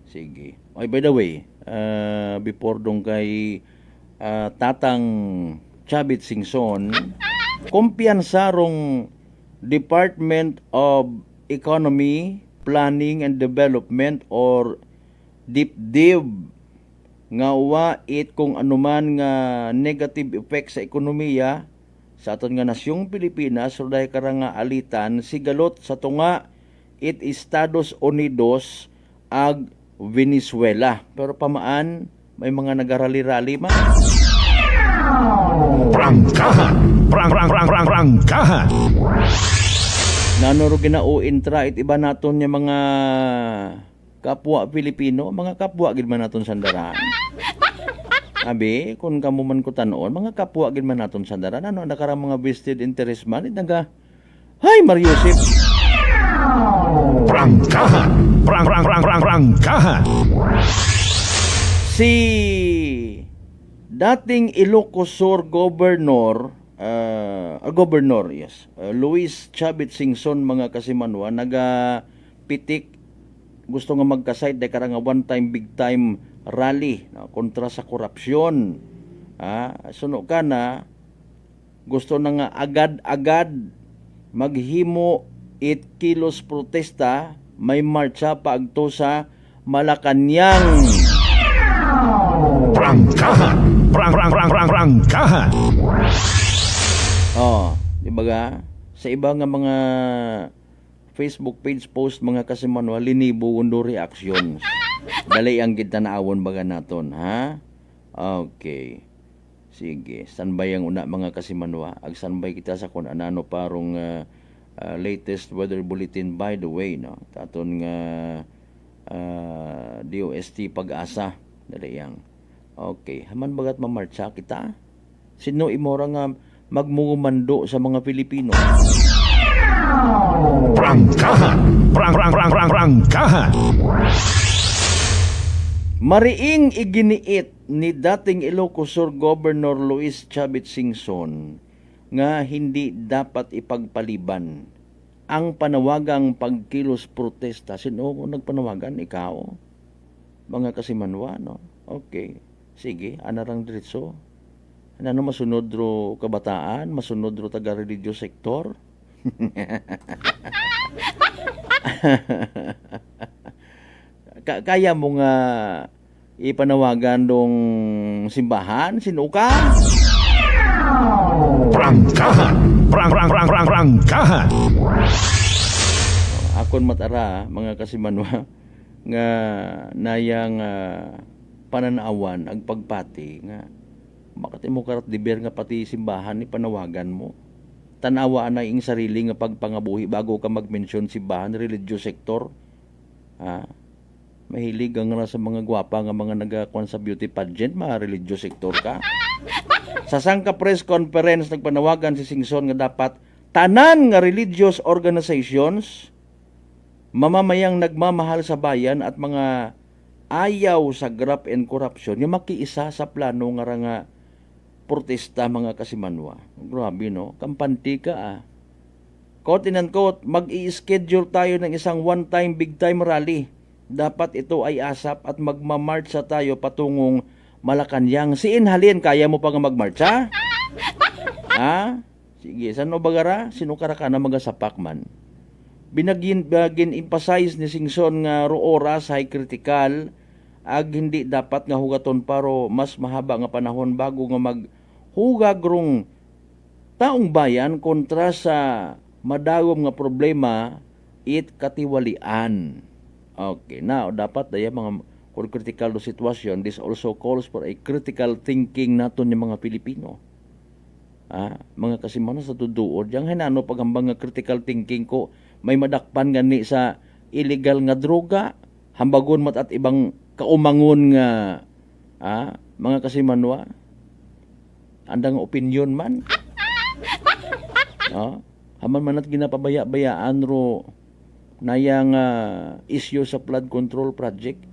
Sige. By the way, before dong kay Tatang Chabit Singson, kumpiyansa rong Department of Economy, Planning and Development or DepDev nga wa it kung anuman nga negative effect sa ekonomiya sa aton nga nasyong Pilipinas so dahil karang nga alitan sigalot sa tunga it Estados Unidos ag Venezuela. Pero pamaan, may mga nagarali-rali man. Prangkahan! Prangkahan! Nanoro ginauintra it iba naton yung mga kapwa Pilipino, mga kapwa gid man naton sandaran. Abi, kung kamo man ko tanon, mga kapwa gid man naton sandaran, ano nakarang mga vested interest man naga. Hay, Mariusip. Prangkahan! Prangkahan! Si dating Ilocos Sur Governor, Luis Chabit Singson mga Kasimanwa, nagapitik gusto nga magkasite de karang one time big time rally kontra sa korupsyon. Suno ka na gusto na nga agad-agad maghimo 8 kilos protesta, may marcha paagto sa Malacañang. Prangkahan! Prangkahan! Di ba ga? Sa iba nga mga Facebook page post mga Kasimanwa, linibo undo reactions. Dali ang kita naawon baga naton, ha? Okay. Sige, standby ang una mga Kasimanwa. Ag standby kita sa kung anano parong latest weather bulletin by the way, no? Taton nga DOST Pag-asa. Dali yang. Okay, haman bagat mamarcha kita. Sino imora nga magmumando sa mga Pilipino? Prangkahan! Prangkahan! Mariing iginiit ni dating Ilocos Sur Governor Luis Chabit Singson nga hindi dapat ipagpaliban ang panawagang pagkilos protesta. Sino nagpanawagan? Ikaw? Mga Kasimanwa, no? Okay. Sige, anarang diretso. Ano masunod ro kabataan? Masunod ro taga-religious sektor? Kaya mo nga ipanawagan dong simbahan? Sino ka? Prangkahan! Prangkahan! Akon matara, mga Kasimanwa, nga nayang pananawan, ang pagpati, nga bakit mo karat diber nga pati simbahan ni panawagan mo? Tanawa na ing sarili nga pagpangabuhi bago ka mag-mention simbahan, religious sector. Mahilig ang nga sa mga gwapa nga mga nagakuan sa beauty pageant, mga religious sector ka. Sa sangka press conference nagpanawagan si Singson nga dapat tanan nga religious organizations mamamayang nagmamahal sa bayan at mga ayaw sa graft and corruption yung makiisa sa plano nga protesta mga Kasimanwa. Grabe no, kampante ka quote and unquote, mag-i-schedule tayo ng isang one-time, big-time rally. Dapat ito ay asap at magmamarcha tayo patungong Malacanang. Si Inhalin, kaya mo pa nga magmarcha? Ha? Sige, saan o bagara? Sinukara ka na magasapak man. Binagin emphasize ni Singson nga ro oras ay critical ag hindi dapat nga hugaton paro mas mahaba nga panahon bago nga maghugag rong taong bayan kontra sa madagom nga problema it katiwalian. Okay, now dapat daya mga kung critical do sitwasyon, this also calls for a critical thinking naton yung mga Pilipino. Mga kasimano sa tuduod, yang hinano paghambang nga critical thinking ko, may madakpan gani sa illegal nga droga, hambagon mat at ibang kaumangon nga mga kasimanwa, andang opinion man. Haman man at ginapabaya-bayaan ro nayang issue sa flood control project.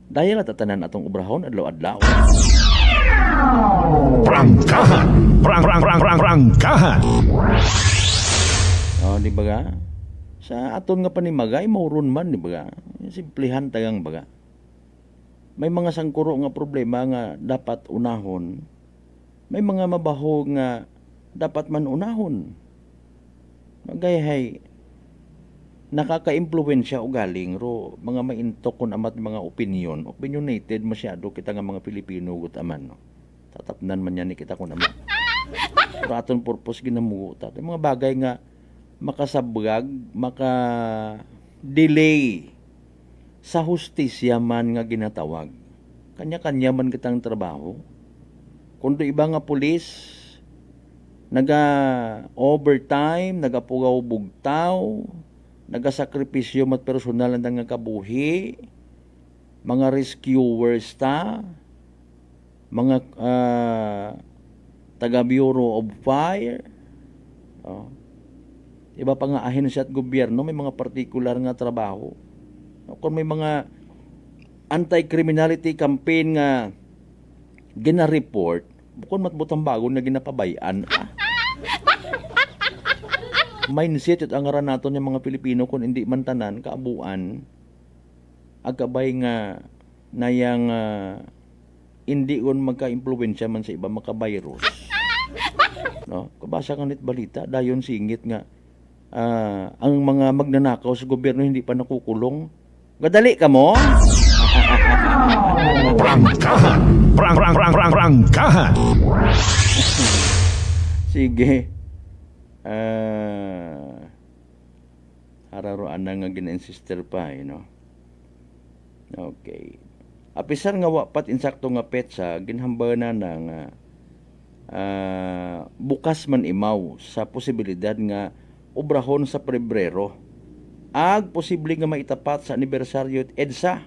Dahil natatanan atong obrahon adlaw-adlaw. Prangkahan! Prangkahan! Di ba ga? Sa aton nga panimagay, mauron man, di ba ga? Simplihan tagang baga. May mga sangkuro nga problema nga dapat unahon. May mga mabaho nga dapat man unahon. Magayahay, nakaka-impluwensya o galing ro mga maintok kun amat mga opinionated masyado kita nga mga Pilipino gutaman, no? Tatapnan man yan ni kita kun amat. Pero aton purpose ginamugutan. Yung mga bagay nga makasabgag, maka-delay sa hustisya man nga ginatawag. Kanya-kanya man kitang trabaho. Kundo iba nga pulis, naga-overtime, nagapugaw-bugtaw, nagasakripisyo mat personal ang nga kabuhi, mga rescuers ta, mga taga Bureau of Fire, iba pa nga ahensya at gobyerno, may mga particular nga trabaho. Kung may mga anti-criminality campaign nga gina-report, bukod matbutang bago na ginapabayan, mindset at angaran naton yung mga Pilipino kung hindi man tanan kaabuan agabay nga nayang hindi kon magka-impluwensya man sa iba maka-virus, no? Kabasa ka nit balita dayon singit nga ang mga magnanakaw sa gobyerno hindi pa nakukulong. Gadali ka mo? Prangkahan! Sige. Hararoan na nga gina-insister pa, no? Okay. Apisar nga wapat insakto nga petsa, ginhamba na ng bukas man imaw sa posibilidad nga obrahon sa Pebrero. Ag posible nga maitapat sa anibersaryo EDSA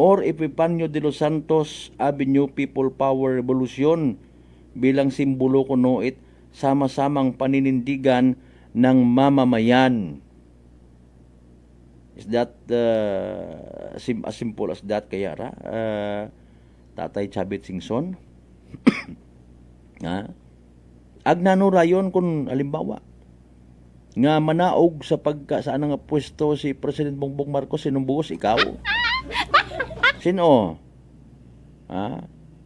or Epifanio de los Santos Avenue People Power Revolution bilang simbolo kuno it sama-samang paninindigan ng mamamayan. Is that as simple as that kaya ra? Tatay Chabit Singson? Agnano rayon kung alimbawa nga manaog sa saan nga pwesto si President Bongbong Marcos sinumbugos ikaw? Sino?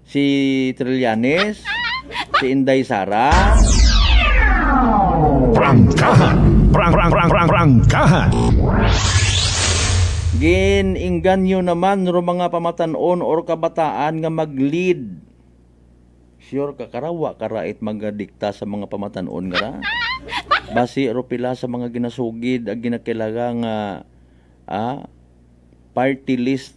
Si Trillanes? Si Inday Sara? Prangkahan! Prangkahan! Gin-inganyo naman ro mga pamatanon or kabataan nga mag-lead. Sure kakarawa karait magadikta sa mga pamatanon nga ra. Basi ro pila sa mga ginasugid ag ginakilaga nga party list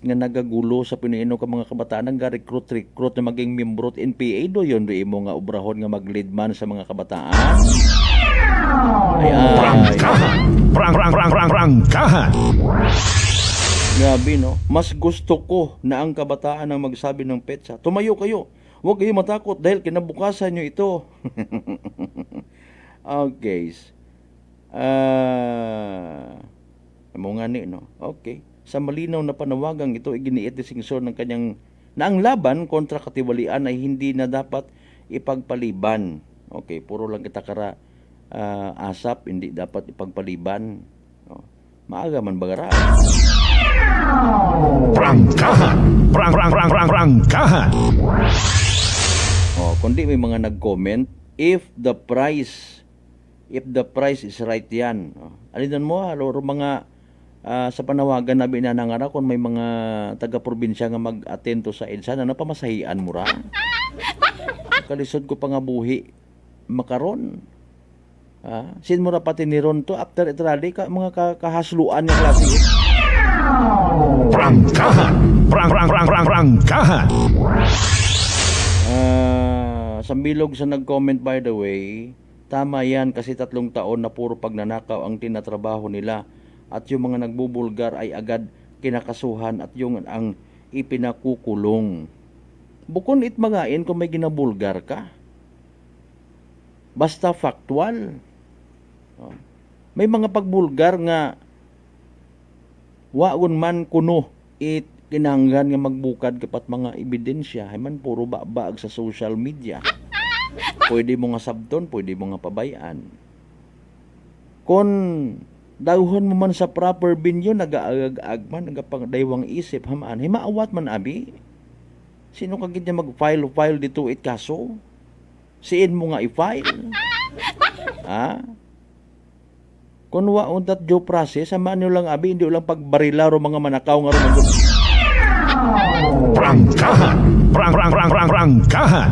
nga nagagulo sa piniino ka mga kabataan nga recruit na maging membro at NPA do yon do imo nga obrahon nga mag-lead man sa mga kabataan. Prangkahan! Grabe, no? Mas gusto ko na ang kabataan ang magsabi ng petsa. Tumayo kayo. Huwag kayo matakot dahil kinabukasan nyo ito. Okay. Mo nga ni, no? Okay. Sa malinaw na panawagang ito, iginiit ni Singson ng kanyang na ang laban kontra katiwalian ay hindi na dapat ipagpaliban. Okay, puro lang kita kara asap hindi dapat ipagpaliban. Maaga man bagara. Prangkahan! Prangkahan! Kundi may mga nag-comment, if the price is right yan. Alinan mo, mga sa panawagan na binanangara kung may mga taga-probinsya nga mag-atento sa EDSA na napamasahian mo ra. Kalisod ko pa nga buhi makaron. Sin mo ra pati ni Ron to after itrali ka mga kahasluan nga klase. Prangkahan! Prangkahan! Sa bilog sa nag-comment, by the way, tama yan kasi 3 taon na puro pagnanakaw ang tinatrabaho nila at yung mga nagbubulgar ay agad kinakasuhan at yung ang ipinakukulong. Bukon itmagain kung may ginabulgar ka. Basta factual. May mga pagbulgar nga waon man kuno kinahanglan nga magbukad kapat mga ebidensya ay man puro baag sa social media. Pwede mo nga sabton, pwede mo nga pabayaan. Kung dawhon mo man sa proper venue, nagaagag man, nagapangdaywang isip, hamaan, ay maawat man abi. Sino kagit niya mag-file dito kaso? Siin mo nga i-file. Kung waon that due process, hamaan nyo lang abi, hindi lang pagbarila ro mga manakaw nga ro Prangkahan! Prangkahan!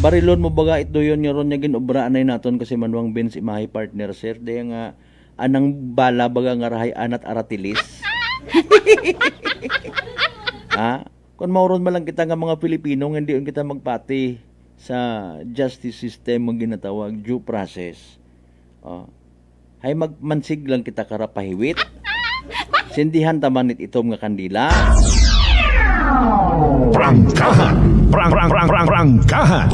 Barilon mo baga ito yun nga ron niya ginobra anay naton kasi manuang Benz imahe partner sir. Daya nga anang bala baga nga rahay anat aratilis. Kung mauron malang kita nga mga Pilipino nga hindi kita magpati sa justice system ang ginatawag due process. Hay magmansig lang kita karapahiwit. Sindihan tamanit itom nga kandila. Prangkahan! Prangkahan!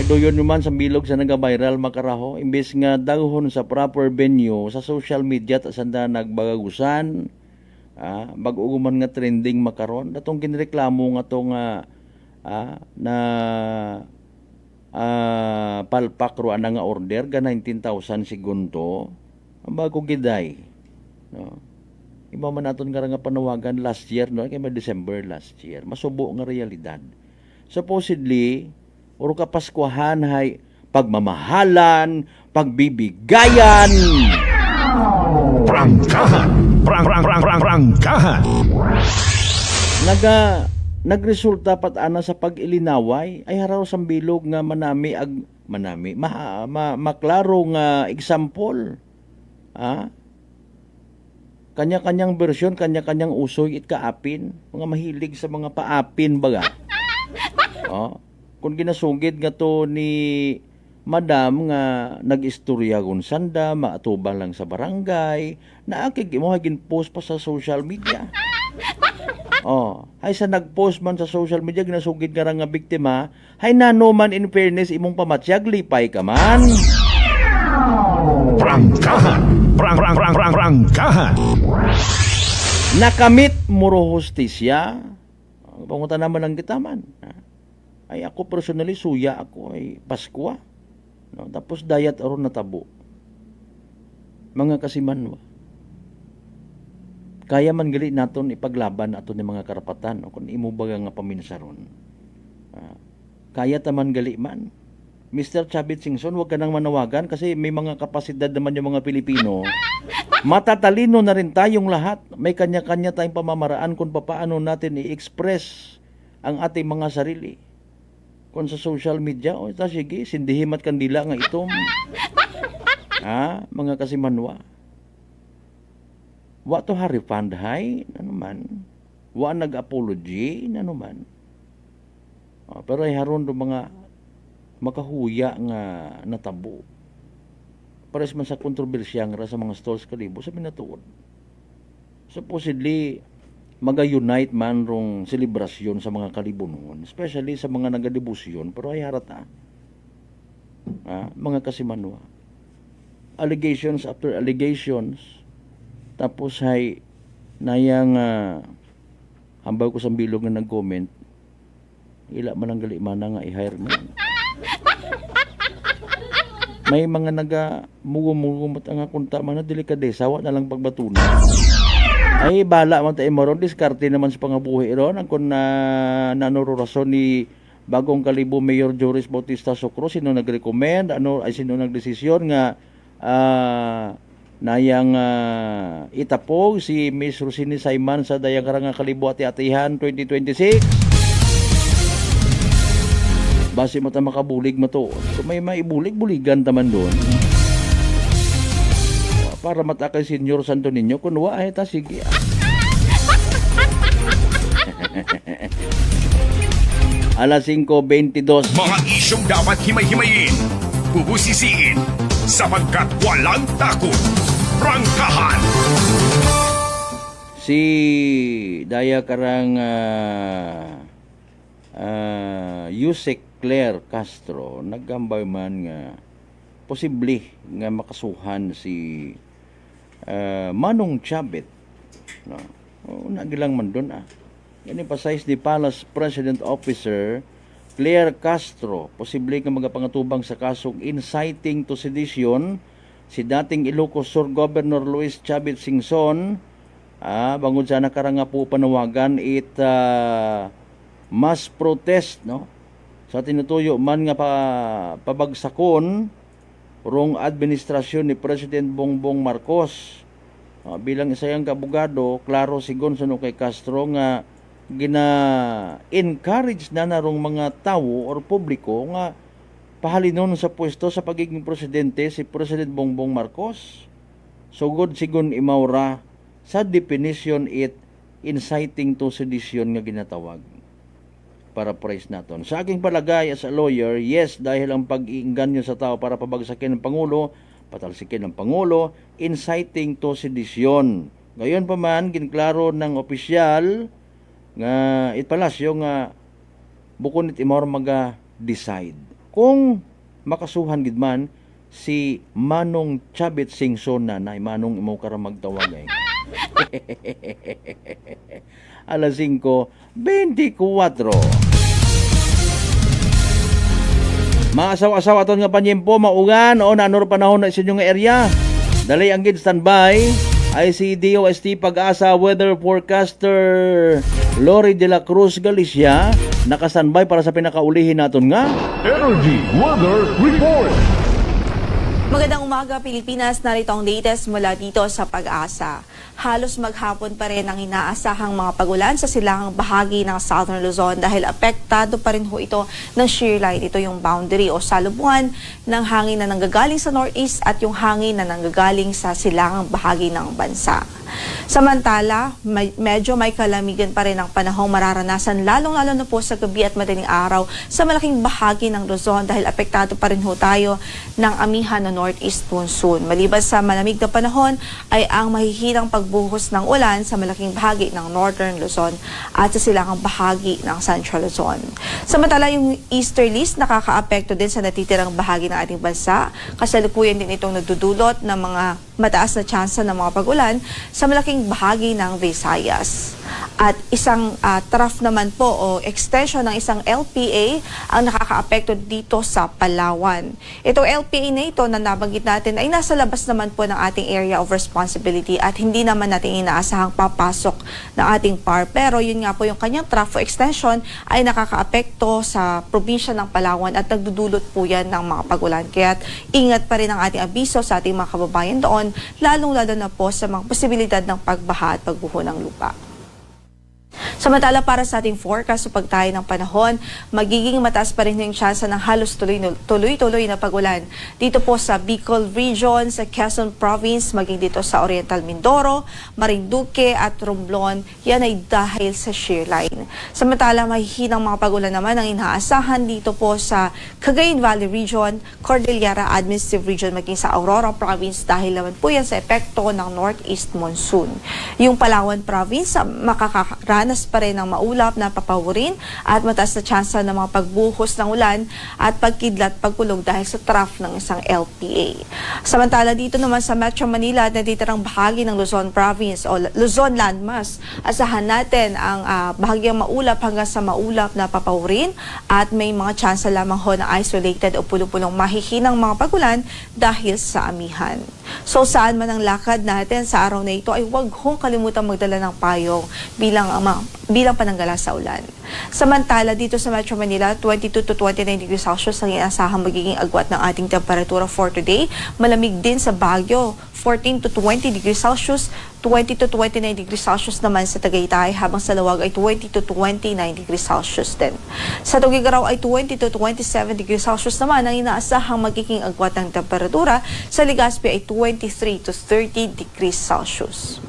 Ay doyon naman sa bilog sa nag-viral makaraho. Imbes nga dahon sa proper venue sa social media at sanda nagbagagusan. Bag-uguman nga trending makaron. Datong kinreklamo nga to nga na palpak ro ana nga order ga 19,000 segundo. Ang bago giday. Iba man naton nga panawagan last year, no? Kaya December last year. Masubo nga realidad. Supposedly, uro kapaskuhan hay pagmamahalan, pagbibigayan. Prangkahan! Prangkahan! Nagresulta pat ana sa pag-ilinaway ay haraw sang bilog nga maklaro nga example. Kanya-kanyang version, kanya-kanyang usoy kaapin. Mga mahilig sa mga paapin baga. Kung ginasugid nga to ni Madam nga nag-istorya kung sanda, maatubang lang sa barangay, naakig mo hagin post pa sa social media. Hay sa nag-post man sa social media, ginasugid nga nga biktima, hay nano man in fairness imong pamatsyag, lipay ka man. Prangkahan! Prangkahan! Nakamit muro hustisya. Pangunta naman ang kitaman. Ay ako personally suya ako ay Paskwa. Tapos dayat aron natabo. Mga kasimanwa. Kaya man gali naton ipaglaban aton ni mga karapatan kung imo baga nga paminsaron. Kaya taman gali man. Mr. Chavit Singson, huwag ka nang manawagan kasi may mga kapasidad naman yung mga Pilipino. Matatalino na rin tayong lahat. May kanya-kanya tayong pamamaraan kung paano natin i-express ang ating mga sarili. Kung sa social media, sige, sindihimat kandila nga itom. Mga kasimanwa. Wa to harifand hay, nanuman. Wa nag-apology, nanuman. Pero ay haron do mga makahuya nga natabo. Pares man sa kontrobersya nga sa mga stalls kalibo sa pinatuod. Supposedly maga-unite man rong selebrasyon sa mga kalibunon, especially sa mga nagadebusyon, pero ay harata. Mga kasimanwa. Allegations after allegations. Tapos ay nayang hambaw ko sa bilog nga nag-comment, ila man ang gali man nga i-hire man. May mga mugo-mugo ang kunta man na delikadesa, wa na lang pagbatunan. Ay, bala man tayo maron, diskarte naman sa pangabuhi ron. Ang kung nanururason ni Bagong Kalibo Mayor Joris Bautista Socro, sino nag-recommend, sino nagdesisyon nga nayang itapog si Miss Rosini Saiman sa Dayang Karanga Kalibo Ati-Atihan 2026. Base mo ta makabulig mo to. Kung may maibulig-buligan taman doon. Para matakay Senyor Santo Niño, kung wa ay ta sige. Alas 5:22. Mga isyong dapat himay-himayin, bubusisiin, sapagkat walang takot. Prangkahan! Si Daya Karang Yusek Claire Castro naggambay man nga posible nga makasuhan si Manong Chabit, no? Nagilang man doon Yan emphasize ni Palace President Officer Claire Castro, posible nga magapangatubang sa kasong inciting to sedition si dating Ilocos Sur Governor Luis Chabit Singson, bangod sa nakaranga po panawagan mass protest, no? Sa tinutuyo man nga pabagsakon rong administrasyon ni President Bongbong Marcos. Bilang isayang kabugado, klaro sigon sa kay Castro nga gina-encourage na narong mga tao or publiko nga pahalinon sa pwesto sa pagiging presidente si President Bongbong Marcos. Sugod sigon imaura sa definition inciting to sedition nga ginatawag. Para praise naton. Sa aking palagay as a lawyer, yes, dahil ang pag-iinganyo sa tao para pabagsakin ng Pangulo, patalsikin ng Pangulo, inciting to sedition. Ngayon pa man, ginklaro ng opisyal nga itpalasyo nga bukon it imor maga-decide. Kung makasuhan gid man si Manong Chabit Singson na Manong imo kara magtawag ay. Alas 5:24. Mga asaw-asaw aton nga panyempo maugan o nanor panahon na sa inyong area. Dali ang gid standby ay si DOST Pag-asa Weather Forecaster Lori de la Cruz Galicia naka-standby para sa pinakaulihin naton nga Energy Weather Report. Magandang umaga Pilipinas, narito ang latest mula dito sa Pag-asa. Halos maghapon pa rin ang inaasahang mga pagulan sa silangang bahagi ng Southern Luzon dahil apektado pa rin ho ito ng shear line. Ito yung boundary o salubungan ng hangin na nanggagaling sa northeast at yung hangin na nanggagaling sa silangang bahagi ng bansa. Samantala, medyo may kalamigan pa rin ang panahong mararanasan lalong-lalo na po sa gabi at madaling araw sa malaking bahagi ng Luzon dahil apektado pa rin ho tayo ng amihan na northeast monsoon. Maliban sa malamig na panahon ay ang mahihinang pagbuhos ng ulan sa malaking bahagi ng northern Luzon at sa silangang bahagi ng central Luzon. Samantala, yung easterlies nakakaapekto din sa natitirang bahagi ng ating bansa. Kasalukuyan din itong nagdudulot ng mga mataas na tsansa ng mga pag-ulan sa malaking bahagi ng Visayas. At isang trough naman po o extension ng isang LPA ang nakakaapekto dito sa Palawan. Itong LPA na ito na nabanggit natin ay nasa labas naman po ng ating area of responsibility at hindi naman natin inaasahang papasok ng ating PAR. Pero yun nga po yung kanyang trough o extension ay nakakaapekto sa probinsya ng Palawan at nagdudulot po yan ng mga pagulan. Kaya ingat pa rin ang ating abiso sa ating mga kababayan doon, lalong-lalo na po sa mga posibilidad ng pagbaha at pagbuho ng lupa. Samantala para sa ating forecast sa pagtayo ng panahon, magiging mataas pa rin yung tsansa ng halos tuloy-tuloy na pagulan. Dito po sa Bicol Region, sa Quezon Province, maging dito sa Oriental Mindoro, Marinduque at Romblon, yan ay dahil sa shear line. Samantala, mahihinang mga pagulan naman ang inaasahan dito po sa Cagayan Valley Region, Cordillera Administrative Region, maging sa Aurora Province dahil naman po yan sa epekto ng northeast monsoon. Yung Palawan Province, makakaranas pa pa rin ng maulap na papawirin at mataas na tsansa ng mga pagbuhos ng ulan at pagkidlat pagkulog dahil sa trough ng isang LPA. Samantala dito naman sa Metro Manila at natitirang bahagi ng Luzon Province o Luzon Landmass, asahan natin ang bahagyang maulap hanggang sa maulap na papawirin at may mga tsansa lamang ho na isolated o pulo-pulong mahihinang mga pagulan dahil sa amihan. So saan man ang lakad natin sa araw na ito ay huwag hong kalimutang magdala ng payong bilang pananggala sa ulan. Samantala dito sa Metro Manila, 22 to 29 degrees Celsius ang inaasahang magiging agwat ng ating temperatura for today. Malamig din sa Baguio, 14 to 20 degrees Celsius, 20 to 29 degrees Celsius naman sa Tagaytay, habang sa Lawag ay 20 to 29 degrees Celsius din. Sa Tuguegarao ay 20 to 27 degrees Celsius naman ang inaasahang magiging agwat ng temperatura. Sa Legazpi ay 23 to 30 degrees Celsius.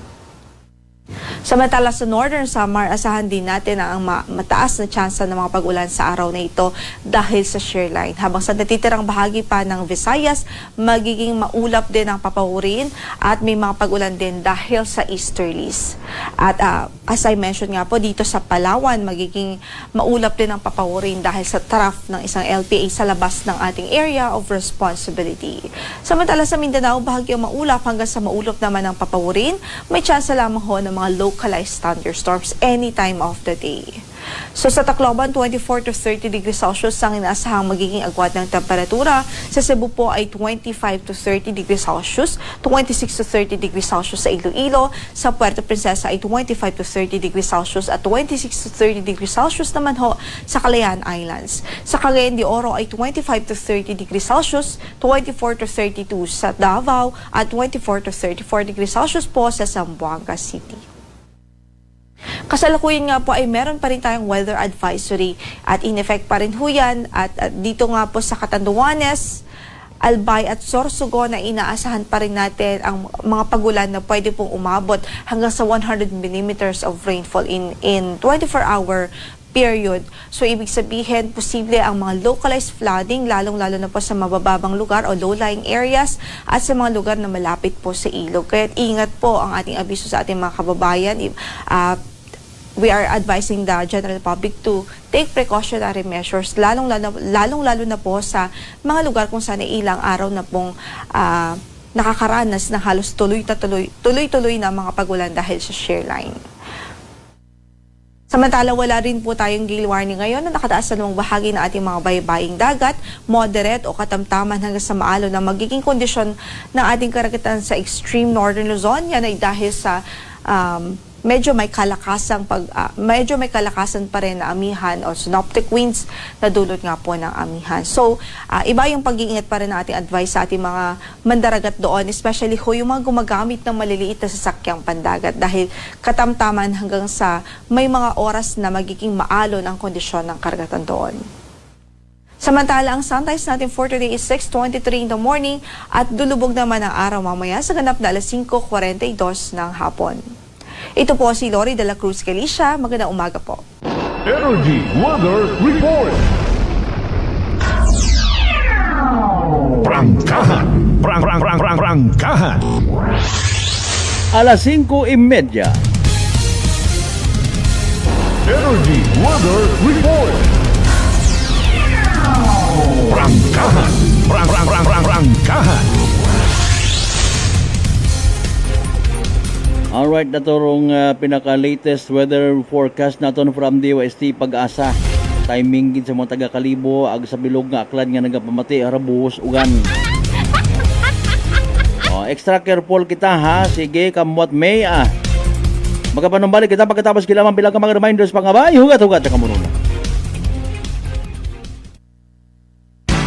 Samantala sa Northern Samar, asahan din natin ang mataas na tsansa ng mga pag-ulan sa araw na ito dahil sa shear line. Habang sa natitirang bahagi pa ng Visayas, magiging maulap din ang papawirin at may mga pag-ulan din dahil sa easterlies. At as I mentioned nga po, dito sa Palawan, magiging maulap din ang papawirin dahil sa trough ng isang LPA sa labas ng ating area of responsibility. Samantala sa Mindanao, bahagyang maulap hanggang sa maulap naman ang papawirin. May tsansa lamang ho ng mga localized thunderstorms any time of the day. So sa Tacloban, 24 to 30 degrees Celsius ang inaasahang magiging agwat ng temperatura. Sa Cebu po ay 25 to 30 degrees Celsius, 26 to 30 degrees Celsius sa Iloilo. Sa Puerto Princesa ay 25 to 30 degrees Celsius at 26 to 30 degrees Celsius naman ho sa Calayan Islands. Sa Cagayan de Oro ay 25 to 30 degrees Celsius, 24 to 32 sa Davao at 24 to 34 degrees Celsius po sa Zamboanga City. Kasalukuyan nga po ay meron pa rin tayong weather advisory at in effect pa rin ho yan at dito nga po sa Catanduanes, Albay at Sorsogon na inaasahan pa rin natin ang mga pagulan na pwede pong umabot hanggang sa 100 millimeters of rainfall in 24-hour period. So, ibig sabihin, posible ang mga localized flooding, lalong-lalo na po sa mabababang lugar o low-lying areas at sa mga lugar na malapit po sa ilog. Kaya ingat po ang ating abiso sa ating mga kababayan. We are advising the general public to take precautionary measures, lalong-lalo na po sa mga lugar kung saan ilang araw na pong nakakaranas ng halos tuloy-tuloy na mga pagulan dahil sa shear line. Samantala, wala rin po tayong gale warning ngayon na nakataas sa lumang bahagi ng ating mga baybaying dagat, moderate o katamtaman hanggang sa maalo na magiging kondisyon ng ating karagatan sa extreme northern Luzon. Yan ay dahil sa medyo may kalakasan pa rin na amihan o synoptic winds na dulot nga po ng amihan. So, iba yung pag-iingat pa rin ng ating advice sa ating mga mandaragat doon, especially ho yung mga gumagamit ng maliliit na sasakyang pandagat dahil katamtaman hanggang sa may mga oras na magiging maalon ang kondisyon ng karagatan doon. Samantala, ang sunrise natin for today is 6:23 in the morning at dulubog naman ang araw mamaya sa ganap na alas 5:42 ng hapon. Ito po si Lori de la Cruz Galicia. Magandang umaga po. Energy Weather Report. Prangkahan. Prangkahan. Alas 5:30. Energy Weather Report. Prangkahan. Prangkahan. Alright, naturong pinaka-latest weather forecast naton from DOST Pag-asa. Timing gid sa mga taga-Kalibo, ag sa bilog nga aklan nga nagapamati, harabuhos ugan. Extra careful kita ha, sige, kamwat may Magkapanumbalik kita pagkatapos kilaman bilang ka mga reminders pangabay, hugat-hugat sa kamuruna.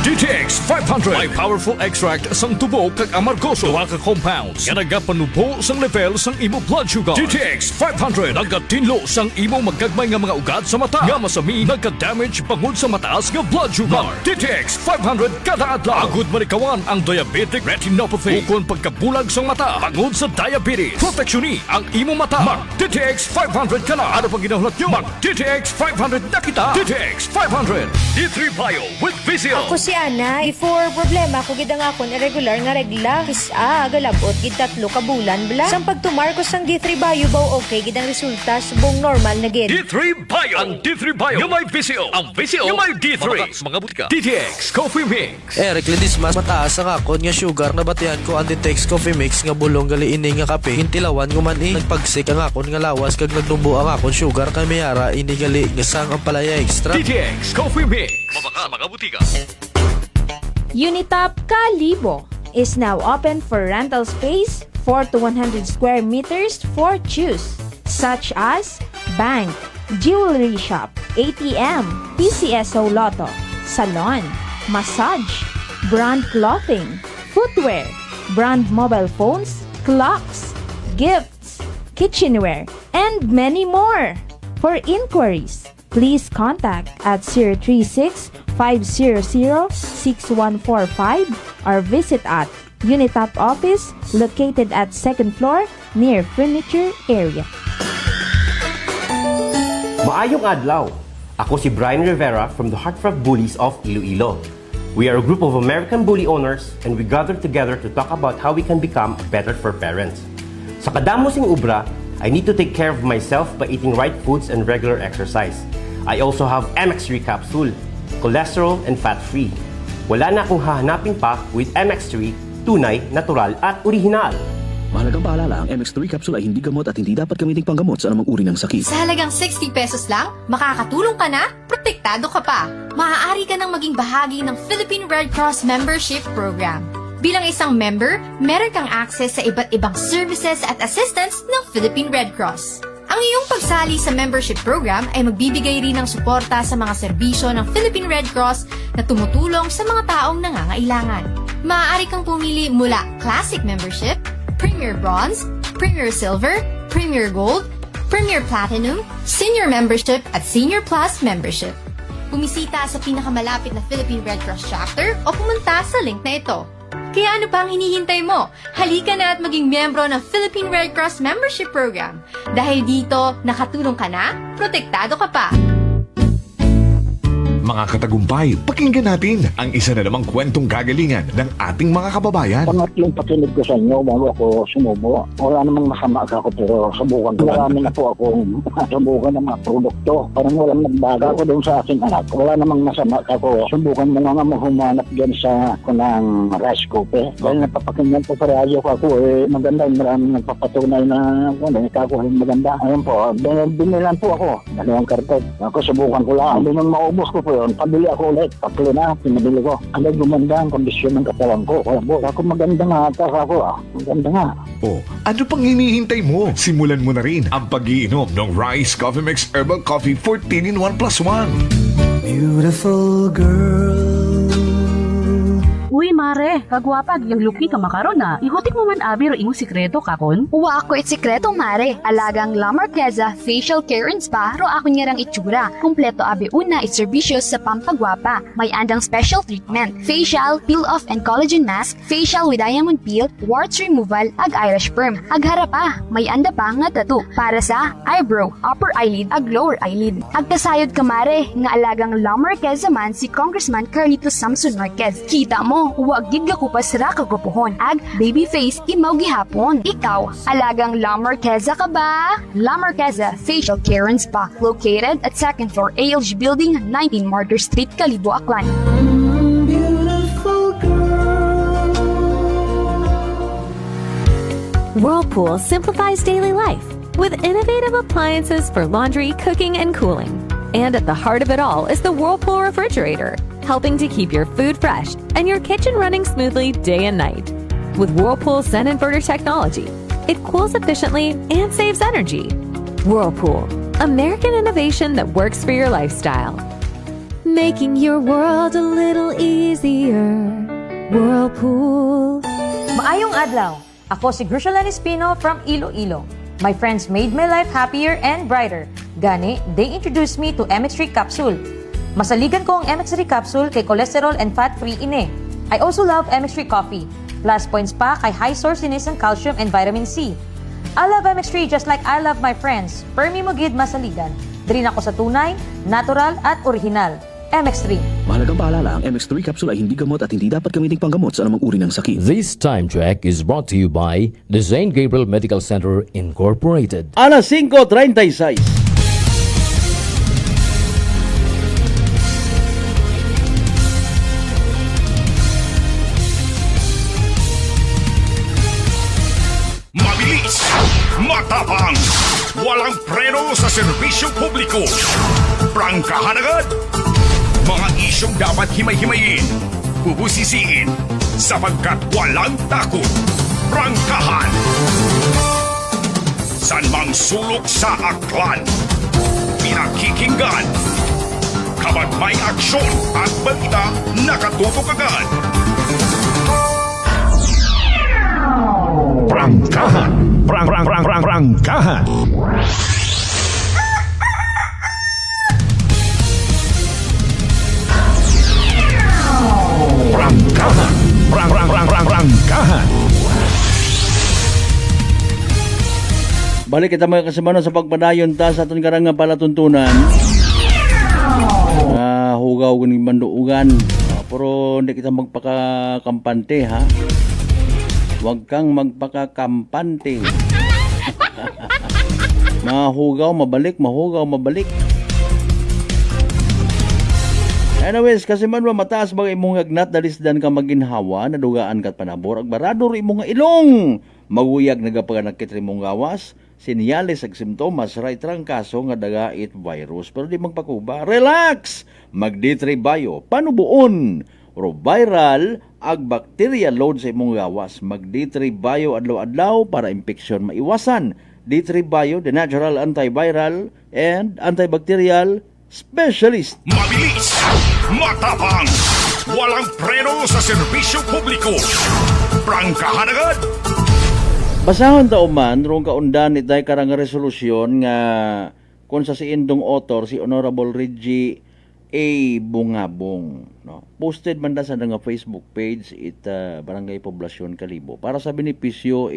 DTX 500 may powerful extract sang tubo kag amargoso duha ka compounds nga nagapanubo sang level sang imo blood sugar. DTX 500 nagatinlo sang imo magagmay nga mga ugat sa mata nga masami nagka-damage pangud sa mataas nga blood sugar. DTX 500 kada adlaw agud manikawan ang diabetic retinopathy ukon pagkabulag sang mata pangud sa diabetes. Proteksyon ang imo mata. Mag DTX 500 kana ano pang ginahulat nyo? Mag DTX 500 na kita. DTX 500 D3 Bio with Vizio. Ako si Ana. Before Or problema kung gid nga akon irregular nga regla. Kisa galabot gid 3 ka bulan bla. Sang pagtumarkos sang D3 Bio baw okay gid ang resulta subong normal na gid. D3 Bio! Ang D3 Bio yung may VCO. Ang VCO yung may D3. Mga butika. DTX Coffee Mix. Eric Lidis mas mataas ang akon nga sugar na batihan ko ang DTX Coffee Mix nga bulong gali ini nga kape. Hintilawan ko man nagpagsik ang akon nga lawas kag nagdumbo ang akon sugar kay mayara ini gali nga sang ang palaya extra. DTX Coffee Mix. Mga butika. Unitop Kalibo is now open for rental space 4 to 100 square meters for choose, such as bank, jewelry shop, ATM, PCSO Lotto, salon, massage, brand clothing, footwear, brand mobile phones, clocks, gifts, kitchenware, and many more. For inquiries, please contact at 036-500-6145 or visit at Unitop office located at 2nd floor near furniture area. Maayong adlaw! Ako si Brian Rivera from the Heartfelt Bullies of Iloilo. We are a group of American bully owners and we gather together to talk about how we can become better for parents. Sa kadamosing ubra, I need to take care of myself by eating right foods and regular exercise. I also have MX3 capsule, cholesterol and fat-free. Wala na akong hahanapin pa with MX3, tunay, natural at orihinal. Mahalagang paalala, ang MX3 capsule ay hindi gamot at hindi dapat gamitin panggamot sa anumang uri ng sakit. Sa halagang 60 pesos lang, makakatulong ka na, protektado ka pa. Maaari ka nang maging bahagi ng Philippine Red Cross Membership Program. Bilang isang member, meron kang access sa iba't ibang services at assistance ng Philippine Red Cross. Ang iyong pagsali sa membership program ay magbibigay rin ng suporta sa mga serbisyo ng Philippine Red Cross na tumutulong sa mga taong nangangailangan. Maaari kang pumili mula Classic Membership, Premier Bronze, Premier Silver, Premier Gold, Premier Platinum, Senior Membership at Senior Plus Membership. Bumisita sa pinakamalapit na Philippine Red Cross chapter o pumunta sa link na ito. Kaya ano pa ang hinihintay mo? Halika na at maging miyembro ng Philippine Red Cross Membership Program. Dahil dito, nakatulong ka na, protektado ka pa. Mga katagumpay, pakinggan natin ang isa na namang kwentong kagalingan ng ating mga kababayan. Pangatlong pakinig ko sa inyo bago ako sumubo. Wala namang masama ako pero subukan ko. Marami na po akong subukan ng mga produkto. Parang walang nagbaga ako doon sa aking anak. Wala namang masama ako. Subukan mo nga humanap dyan sa kunang rice cooker. Dahil napapakinggan po sa radyo ko ako maganda. Maraming nagpapatunay na ikakuha yung maganda. Ayun po, binilan po ako. Dalawang karton. Ako subukan ko lang. Hindi nang maubos ko po yun. Pabili ako ulit. Tatlo na, pinabili ko. Ang gumanda ang kondisyon ng katawan ko. Kaya po, ako maganda nga ata ako. Maganda nga. Oh, ano pang hinihintay mo? Simulan mo na rin ang pag-iinom ng Rice Coffee Mix Herbal Coffee 14 in 1 plus 1. Beautiful girl. Uy, mare, kagwapag, yung luki ka makaron na. Ihutik mo man abi ro imong sikreto kakon. Uwa ako sikreto, mare. Alagang La Marquesa Facial Care and Spa ro ako niyarang itsura. Kumpleto abi una iserbisyo sa pampagwapa. May andang special treatment, facial, peel-off and collagen mask, facial with diamond peel, warts removal, ag Irish perm. Ag harapa, may anda pa nga tattoo para sa eyebrow, upper eyelid, ag lower eyelid. Ag kasayod ka, mare, nga alagang La Marquesa man si Congressman Carlito Samson Marquez. Kita mo, huwag gid ka kupas ra kagupuhon. Ag baby face imaw gihapon. Ikaw, alagang La Marquesa ka ba? La Marquesa Facial Care and Spa, located at 2nd floor ALG Building, 19 Martyr Street, Kalibo, Aklan. Whirlpool simplifies daily life with innovative appliances for laundry, cooking, and cooling. And at the heart of it all is the Whirlpool refrigerator, helping to keep your food fresh and your kitchen running smoothly day and night. With Whirlpool Sun Inverter technology, it cools efficiently and saves energy. Whirlpool, American innovation that works for your lifestyle. Making your world a little easier. Whirlpool. Maayong adlaw! Ako si Grushalan Espino from Iloilo. My friends made my life happier and brighter. Gani, they introduced me to MX3 capsule. Masaligan ko ang MX3 capsule kay cholesterol and fat-free ine. I also love MX3 coffee. Plus points pa kay high source din ng calcium and vitamin C. I love MX3 just like I love my friends. Permi mo gid masaligan. Diri na ko sa tunay, natural at original. MX3. Mahalagang paalala, ang MX3 capsule ay hindi gamot at hindi dapat gamitin panggamot sa anumang uri ng sakit. This time check is brought to you by the St. Gabriel Medical Center Incorporated. Alas 5:36. Mabilis, matapang, walang preno sa serbisyo publiko. Prangkahan agad. Mga isyong dapat himay-himayin, bubusisiin, sapagkat walang takot. Prangkahan. San mang sulok sa aklan, pinakikinggan. Kapag may aksyon at balita, nakatutok agad. Prangkahan. Prangkahan. Prangkahan. Prangkahan. Balik kita mga kasamanan sa pagpadayon ta sa atong karang nga palatuntunan. Hugaw ganing banduugan. Pero hindi kita magpakakampante ha. Huwag kang magpakakampante. Mahugaw, mabalik, mahugaw, mabalik. Anyways, kasi man mataas ba imong agnat dalisdan ka maginhawa, nadugaan kat panabor, ag barador imong ilong. Maguyag nagapaganakit rimong gawas, sinyales ag simptomas, right rang kaso nga dagait virus. Pero di magpakuba, relax! Mag-D3 Bio, panubuon. Ro viral ag bacteria load sa imong gawas. Mag-D3 Bio adlaw-adlaw para infeksyon maiwasan. D3 Bio, the natural antiviral and antibacterial specialist. Mabilis, matapang, walang preno sa serbisyo publiko. Prangkahan agad. Basahon ta man rong kaundan itay karang resolusyon nga kung sa si indong author si Honorable Reggie A. Bungabong, no? Posted man da sa nga Facebook page Barangay Poblasyon Kalibo. Para sa benepisyo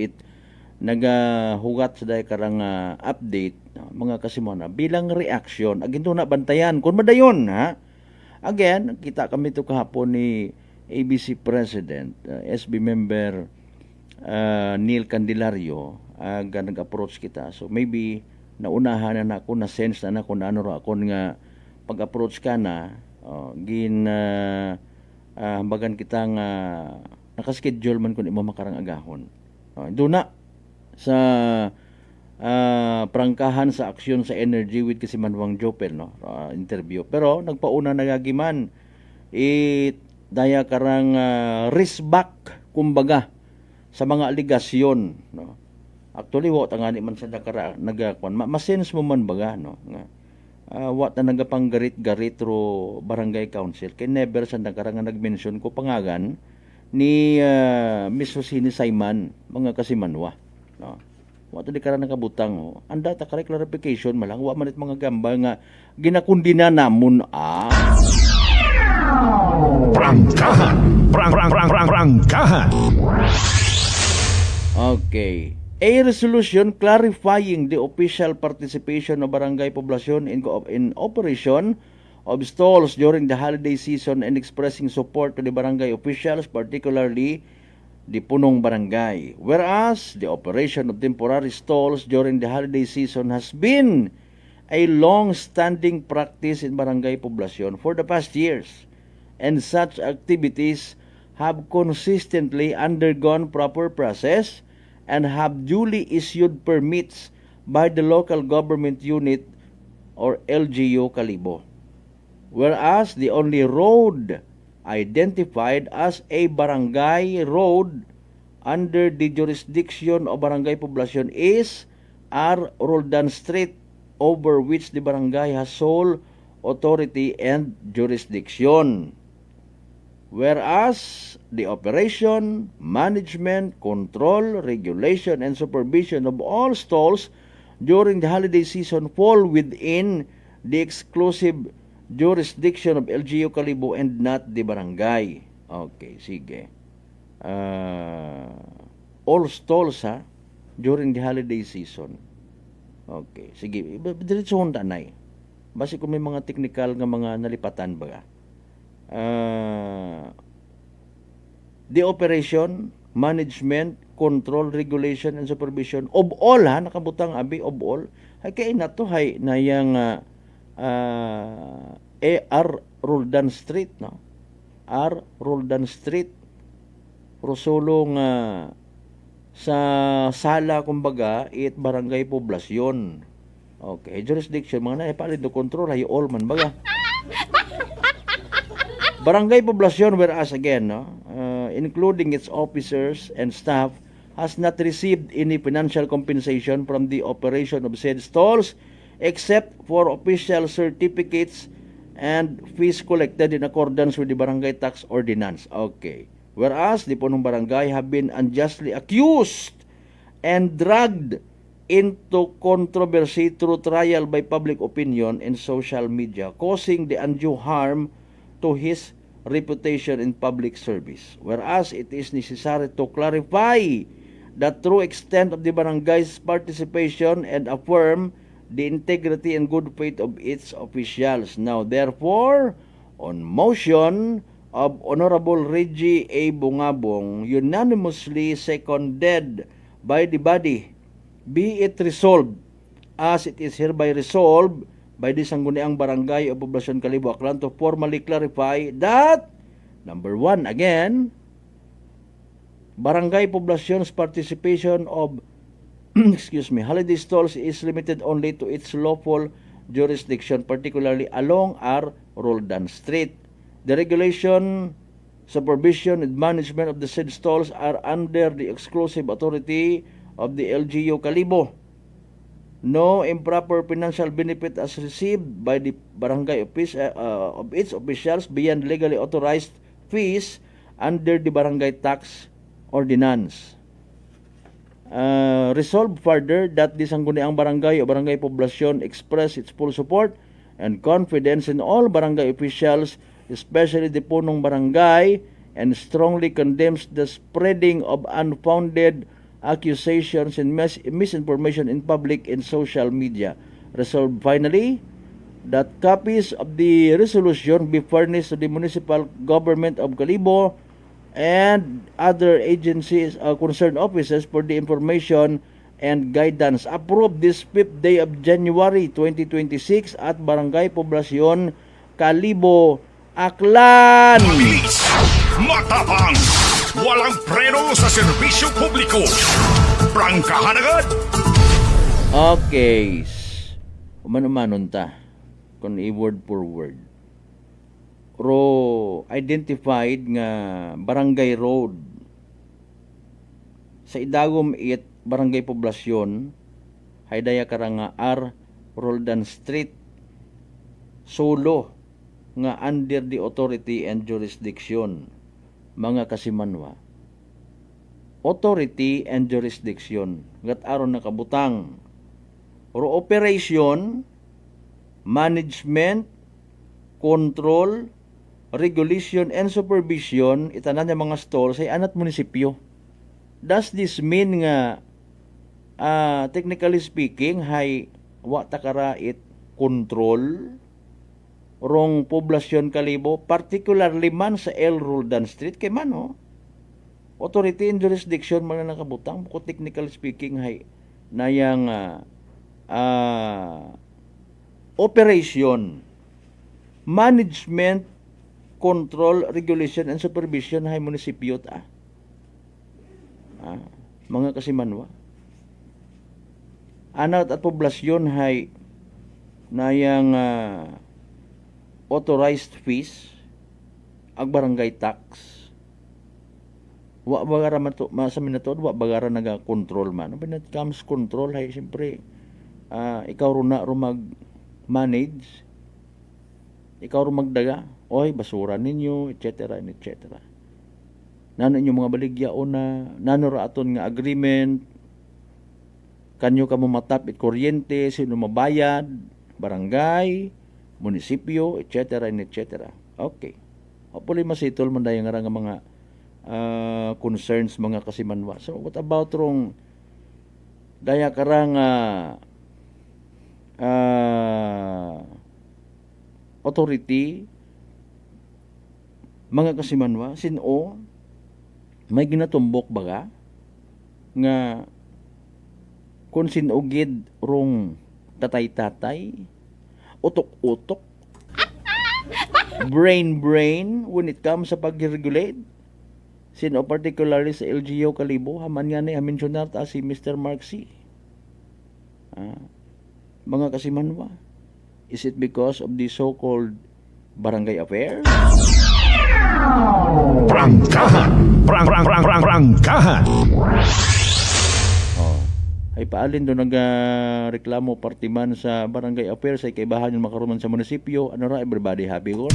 nagahugat sa day karang update, no? Mga kasimona bilang reaction aginto na bantayan kun madayon ha. Again, kita kami to kahapon ni ABC President, SB member Neil Candelario nag-approach kita. So maybe naunahan na ako, na sense na ako na ano ra akon nga pag-approach ka na hambagan kitang nakaschedule man kun imo makarang agahon. Doon na sa prangkahan sa aksyon sa energy with kasi Manwang Jopel, no? Interview. Pero nagpauna nagagiman daya karang risk back kumbaga sa mga aligasyon, no? Actually wa tangani man sa nagakwan masense mo man baga, no? Nga what na nagapanggarit-garit ro barangay council kay never sa nakarang nag-mention ko pangagan ni Miss Rosini Saiman mga kasimanwa, no? What di karang nakabutang ho anda ta kare clarification malang wa man it mga gamba nga ginakundina namon Prangkahan. Prangkahan. Okay. A resolution clarifying the official participation of Barangay Poblasyon in operation of stalls during the holiday season and expressing support to the barangay officials, particularly the punong barangay. Whereas the operation of temporary stalls during the holiday season has been a long-standing practice in Barangay Poblasyon for the past years, and such activities have consistently undergone proper process and have duly issued permits by the local government unit or LGU Kalibo. Whereas the only road identified as a barangay road under the jurisdiction of Barangay Poblasyon is R. Roldan Street, over which the barangay has sole authority and jurisdiction. Whereas the operation, management, control, regulation, and supervision of all stalls during the holiday season fall within the exclusive jurisdiction of LGU Kalibo and not the barangay. Okay, sige. All stalls during the holiday season. Okay, sige. Diretso honda nay. basi kung may mga technical nga mga nalipatan ba, the operation, management, control, regulation, and supervision of all, ha, nakabutang abi of all, ay kay na to, hay, na yung R. Roldan Street, no? R. Roldan Street, Rosolong sa sala, kumbaga, it barangay poblasyon. Okay, jurisdiction, mga na, ipalid do control, hay all man, baga. Barangay poblasyon, whereas again, no, including its officers and staff, has not received any financial compensation from the operation of said stalls except for official certificates and fees collected in accordance with the barangay tax ordinance. Okay. Whereas the punong barangay have been unjustly accused and dragged into controversy through trial by public opinion and social media, causing the undue harm to his reputation in public service. Whereas it is necessary to clarify the true extent of the barangay's participation and affirm the integrity and good faith of its officials. Now, therefore, on motion of Honorable Reggie A. Bungabong, unanimously seconded by the body, be it resolved as it is hereby resolved by the Sangguniang Barangay o Poblasyon Kalibo, Aklan, to formally clarify that, number 1, again, Barangay Poblasyon's participation of holiday stalls is limited only to its lawful jurisdiction, particularly along R. Roldan Street. The regulation, supervision, and management of the said stalls are under the exclusive authority of the LGU Kalibo. No improper financial benefit is received by the barangay office of its officials beyond legally authorized fees under the barangay tax ordinance. Resolved further that the Sangguniang Barangay o Barangay Poblasyon express its full support and confidence in all barangay officials, especially the punong barangay, and strongly condemns the spreading of unfounded accusations and misinformation in public and social media. Resolved finally that copies of the resolution be furnished to the municipal government of Kalibo and other agencies, concerned offices for the information and guidance. Approved this 5th day of January 2026 at Barangay Poblasyon, Kalibo, Aklan. Mabilis, matapang, walang preno sa serbisyo publiko. Prangkahan agad. Okay. Umano-manon ta. Kung i-word for word. Ro identified nga barangay road sa Idagom it barangay poblasyon haydaya karanga R. Roldan Street solo nga under the authority and jurisdiction mga kasimanwa authority and jurisdiction gat aron nakabutang ro operation, management, control, regulation and supervision itanan ng mga stalls ay anat munisipyo. Does this mean nga technically speaking hay wa takara it control rong poblasyon Kalibo, particularly man sa L. Roldan Street kay man authority and jurisdiction man na nakabutang ko technically speaking hay nayang operation, management, control, regulation, and supervision hay munisipyo ta. Mga kasimanwa. Anat at poblasyon hay nayang authorized fees ag barangay tax. Wa bagara man to sa minatod wa bagara naga-control man. When it comes control hay siyempre ikaw ro na ro mag-manage. Ikaw ro magdaga. Oy, basura ninyo, etc. etc. Nano inyo mga baligyaon na, nano ra aton nga agreement, kanyo ka matap it kuryente, sino mabayad, barangay, munisipyo, etc. etc. Okay. Hopefully masitol man dayon nga mga concerns mga kasimanwa. So what about rong daya karang authority, mga kasimanwa, sino may ginatumbok baga nga kung sino gid rong tatay-tatay, utok-utok, brain when it comes sa pag-regulate. Sino particularly sa LGU Kalibo, haman nga ni mentionar ta si Mr. Mark C. Mga kasimanwa, is it because of the so-called barangay affairs? Prangkahan. Ay paalin doon reklamo partiman sa barangay affairs ay kaibahan yung makaruman sa munisipyo. Ano ra, everybody happy ko?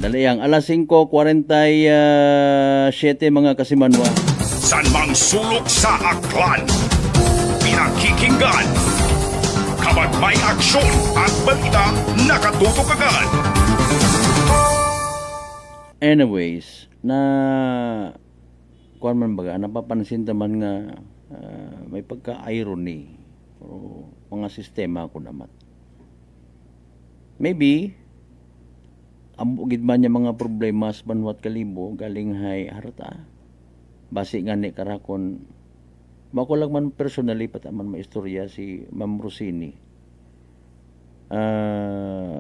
Dalayang alas 5:47 mga kasimanwa. San mang sulok sa aklan, pinakikinggan, kabat may aksyon at balita nakatutok agad. Anyways, kuan man baga, napapansin naman nga may pagka-irony o mga sistema ko naman. Maybe ang bugid man niya mga problema sa Banwat Kalibo galing hay harta. Basi nga ni karakon mako lang man personally pataman maistorya si Ma'am Rosini.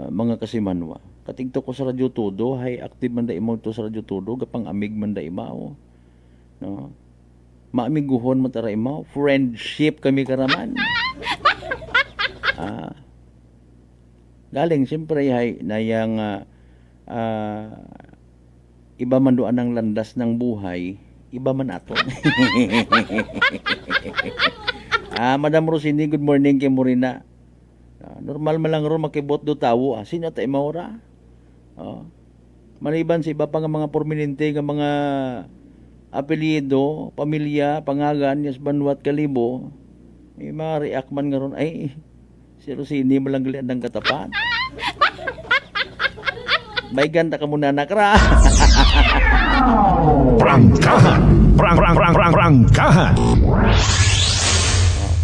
Mga kasimanwa. Katigto ko sa Radyo Todo, hay active man da imo to sa Radyo Todo, gapang amig man da imaw. No? Maamiguhon mo tara imaw, friendship kami karaman. Galing siyempre hay nayang iba man doon ang landas ng buhay, iba man ato. Madam Rosini, good morning kay Morina. Normal man lang ron makibot do tawo. Sino tayo maura? Maliban sa iba pa nga mga prominente nga mga apelyido, pamilya, pangagan, yes Banwat Kalibo, may mga react man nga ron, ay, si Rosini malang galian ng katapat. May ganda ka muna nakra. Prangkahan.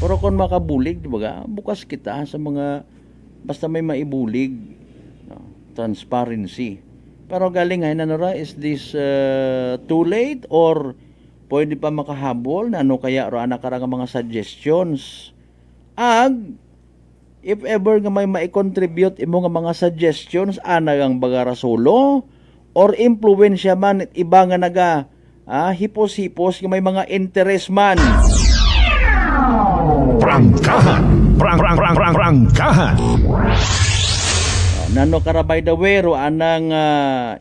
Pero kung makabulig, diba, bukas kita sa mga, basta may maibulig, transparency. Pero galing ngayon, is this too late or pwede pa makahabol na ano kaya ro anak karang mga suggestions? If ever nga may ma-contribute imo nga mga suggestions ana ang bagara solo or impluwensya man at iba nga naga hipos-hipos nga may mga interest man. Prangkahan. Nano karabay the way ro anang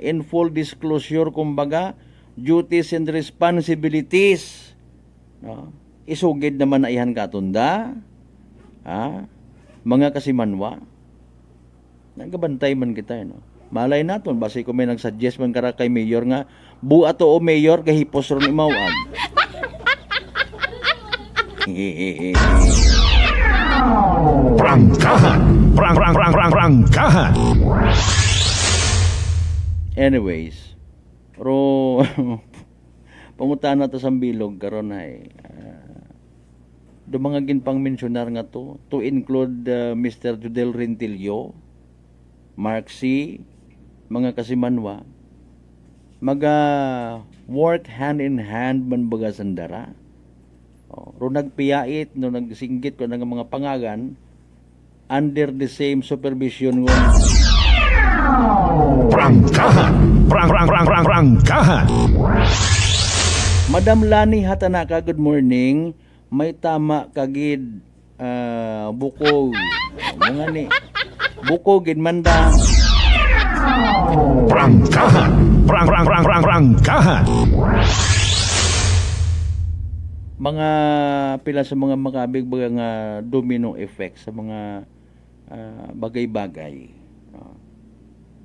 in full disclosure kumbaga duties and responsibilities. Isugid naman na ihan katunda. Mga kasimanwa, nagabantay man kita, no? Malay naton, basi ko may nagsuggest man kara kay mayor nga, buato o mayor, kahipos ron imawag. Prangkahan. Anyways, ro, pangutan na to sa bilog, karon ay, dumangagin pang mensyonar nga to include Mr. Judel Rentilio, Mark C, mga kasimanwa, work hand in hand man baga sandara. Ro nagpiyait, no nagsinggit ko ng mga pangagan under the same supervision ng Prangkahan. Madam Lani Hatanaka, good morning. May tama kagid bukog mga ni bukog gid manda Prangkahan. Mga pila sa mga makabig nga domino effect sa mga bagay-bagay,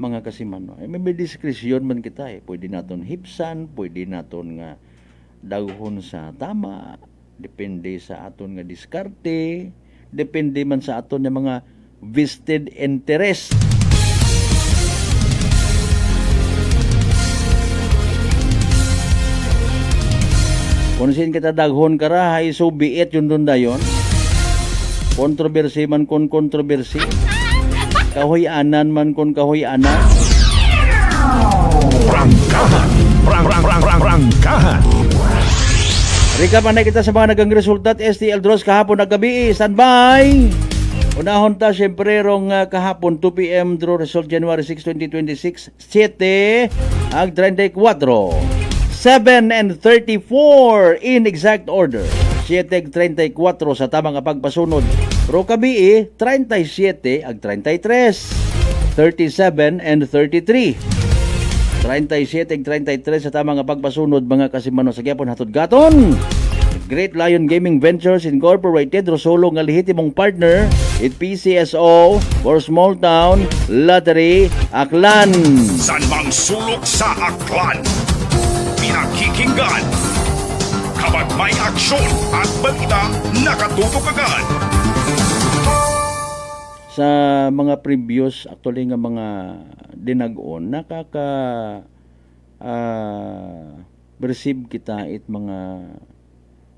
mga kasiman. May diskresyon man kita pwede naton hipsan, pwede naton nga daghon sa tama, depende sa aton nga diskarte, depende man sa aton nga mga vested interest. Kung sin kita daghon kara, hay so be it yun dun dayon. Kontrobersi man kon kontrobersi. Kahoy-anan man kon kahoy-anan. Prangkahan. Recap na kita sa mga nagang resulta at STL draws kahapon na gabi. Standby! Unahon ta, syempre, rong kahapon, 2 p.m. draw result January 6, 2026. 7 ang 34. 7 and 34 in exact order. 7 ag 34 sa tamang pagpasunod. Ro kabi 37 ag 33. 37 and 33. 37 ag 33 sa tamang pagpasunod mga kasimano sa gyapon hatod gaton. Great Lion Gaming Ventures Incorporated Rosolo nga lehitimong partner it PCSO for Small Town Lottery Aklan. San bang sulok sa Aklan? Pinakikinggan. Kapag may aksyon at balita, nakatutok agad. Sa mga previous actually nga mga dinag-on receive kita it mga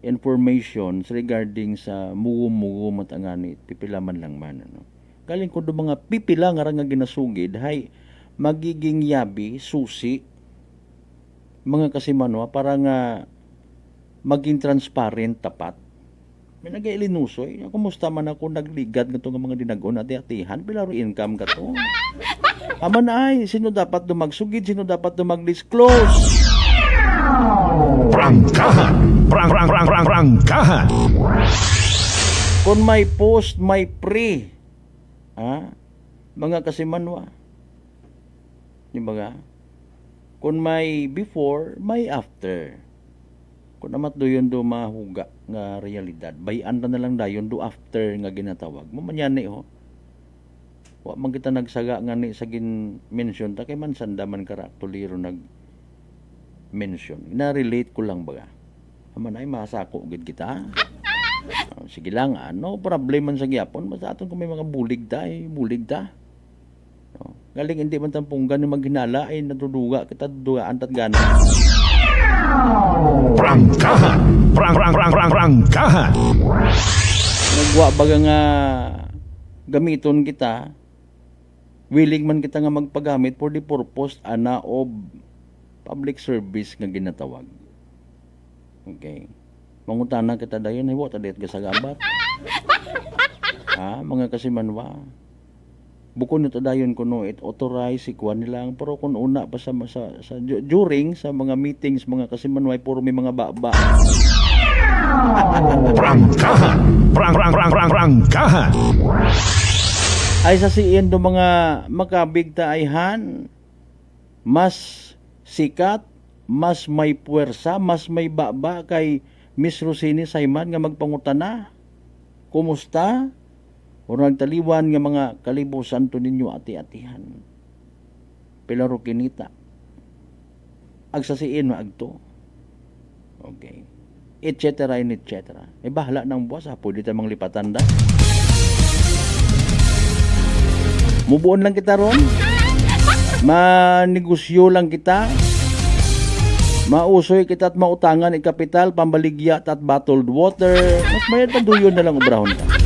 informations regarding sa mugo-mugo matanganit pipilaman lang man ano. Galing ko do mga pipila nga nga ginasugid hay magiging yabi susi mga kasimano para nga maging transparent tapat. May nag-iilinusoy. Kumusta man ako nagligad nga nga mga dinagon at atihan pilaro income ka to. Aman ay sino dapat dumagsugid, sino dapat dumag-disclose. Prangkahan. Kung may post, may pre. Ha? Mga kasimanwa. Di ba nga? Kung may before, may after. Kung namat doon do mahuga nga realidad, bayan na lang dayon do after nga ginatawag. Mamanyani ho. Wa man kita nagsaga nga ni sa gin-mention ta kay man sandaman kara tuliro nag-mention. Na-relate ko lang baga. Aman ay masako gid kita. Sige lang, no problem man sa gyapon, basta aton kung may mga bulig ta. No? Galing hindi man tampunggan ni maghinala ay natuduga kita dugaan tat gana. Prangkahan. Nagwa baga nga gamiton kita, willing man kita nga magpagamit for the purpose ana of public service nga ginatawag. Okay. Mangutana kita dayon ay wa ta diet gasagabat. Mga kasimanwa. Bukod nito dayon kuno it authorize ikuan nilang pero kun una pa sa during sa mga meetings mga kasimanway puro may mga baba. Prangkahan. Ay sa siin do mga makabigta ayhan mas sikat, mas may puwersa, mas may baba kay Miss Rosini Sayman nga magpangutana. Kumusta? O nagtaliwan nga mga kalibusan to ninyo ati-atihan. Pilaro kinita. Agsasiin maagto. Okay. Et cetera and et cetera. Bahala ng buwas ha. Pwede tamang lipatan da. Mubuon lang kita ron. Manegosyo lang kita. Mausoy kita at mautangan kapital, pambaligyat at bottled water. Mas mayad pa duyon na lang ubrahon ka.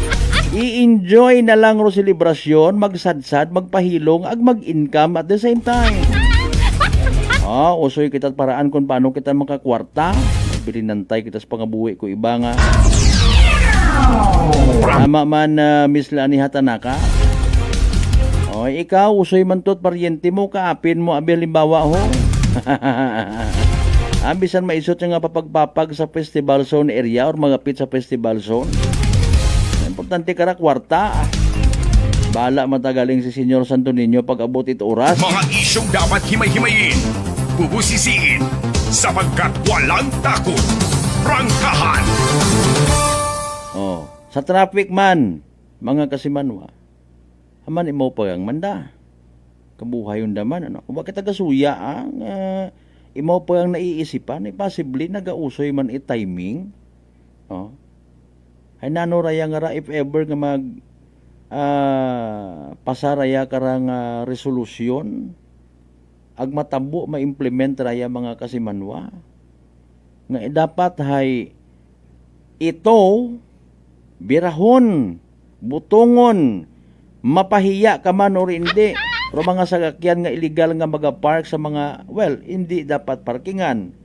I-enjoy na lang ro selebrasyon, magsadsad, magpahilong, ag mag-income at the same time. Usoy kita at paraan kung paano kita makakwarta. Bilinantay kita sa pangabuhi ko iba nga. Tama man Miss Lani Hatanaka. Ikaw, usoy man to't paryente mo, kaapin mo, abi halimbawa ho. Bisan maisot nga papagpapag sa festival zone area or magapit sa festival zone. Importante kara kwarta. Bala matagaling si Senyor Santo Niño pag abot ito oras. Mga isyong dapat himay-himayin, bubusisiin, sapagkat walang takot. Prangkahan. Sa traffic man, mga kasimanwa, haman imo pa ang manda. Kabuhay yung daman, ano? Kung bakit agasuya, imo pa ang naiisipan, possibly nagausoy man timing. Ay nanuraya nga ra if ever nga pasaraya karang resolusyon ag matambo ma-implement raya mga kasimanwa nga dapat hay ito birahon, butongon, mapahiya ka man or hindi. Pero mga sasakyan nga illegal nga magapark sa mga, well, hindi dapat parkingan.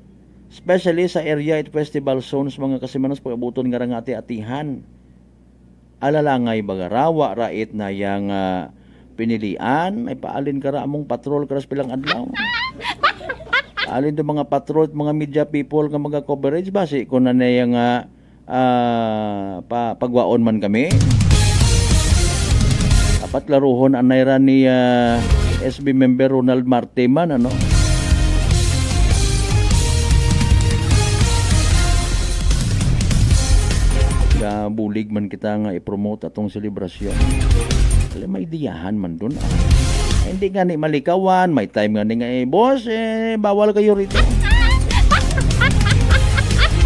Especially sa area at festival zones mga kasimanos pag-abuton nga nga ati-atihan. Alalangay bagarawa rait na yang pinilian ay paalin ka ra among patrol karas pilang adlaw. Paalin do mga patrol at mga media people nga mga coverage basi kung na yang pagwaon man kami. Dapat laruhon anay ra ni SB member Ronald Marte man ano. Bulig man kita nga i-promote atong selebrasyon. Kaya may diyahan man dun. Hindi nga ni malikawan, may time nga ni nga boss, bawal kayo rito.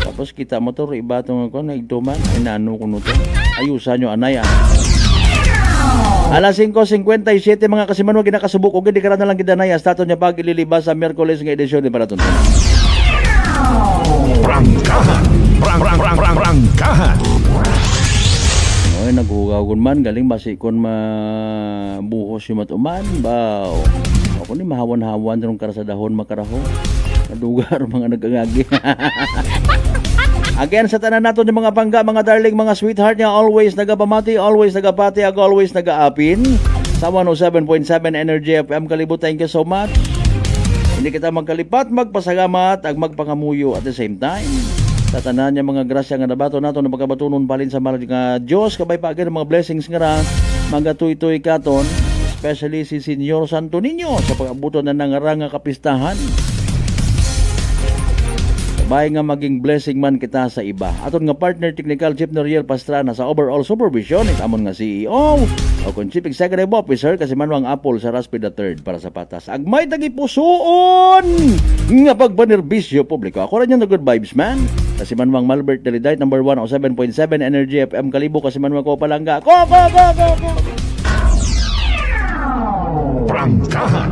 Tapos kita mo to, iba itong ako, naigtuman, inano ko nito. Ayusan nyo, anay Alas 5:57 mga kasimanwa ginakasubok og hindi ka na lang gidanay stato niya pag ililibas sa Miyerkules nga edisyon ni Paraton. Prangkahan. Oy naghugagon man galing basikon mabuhos yung matuman baw. Ako ni mahawan-hawan rong karasadahon makaraho. Nadugar mga nagagagi. Again, sa tanan nato ng mga pangga, mga darling, mga sweetheart niya, always nagapamati, always nagapati, always nagaapin. Sa 107.7 Energy FM, kalibot, thank you so much. Hindi kita magkalipat, magpasagamat, at magpangamuyo at the same time. Sa tanan niya, mga grasya nga nabato nato na magkabatunon palin sa mahal nga Diyos, kabay pa agad mga blessings nga ra, mga tuy-tuy katon, especially si Senyor Santo Niño, sa pag-abuto na nangarang kapistahan. Sabay nga maging blessing man kita sa iba. Aton nga partner technical Chief Noriel Pastrana sa overall supervision itamon nga CEO o kung Chief Executive Officer kasi manwang Apple sa Raspi III para sa patas. Agmay tagipusoon nga pagpanerbisyo publiko. Ako rin yung good vibes man. Kasi manwang Malbert Delidite number 1 o 7.7 Energy FM Kalibo kasi manwang ko palangga. Ko. Prangkahan.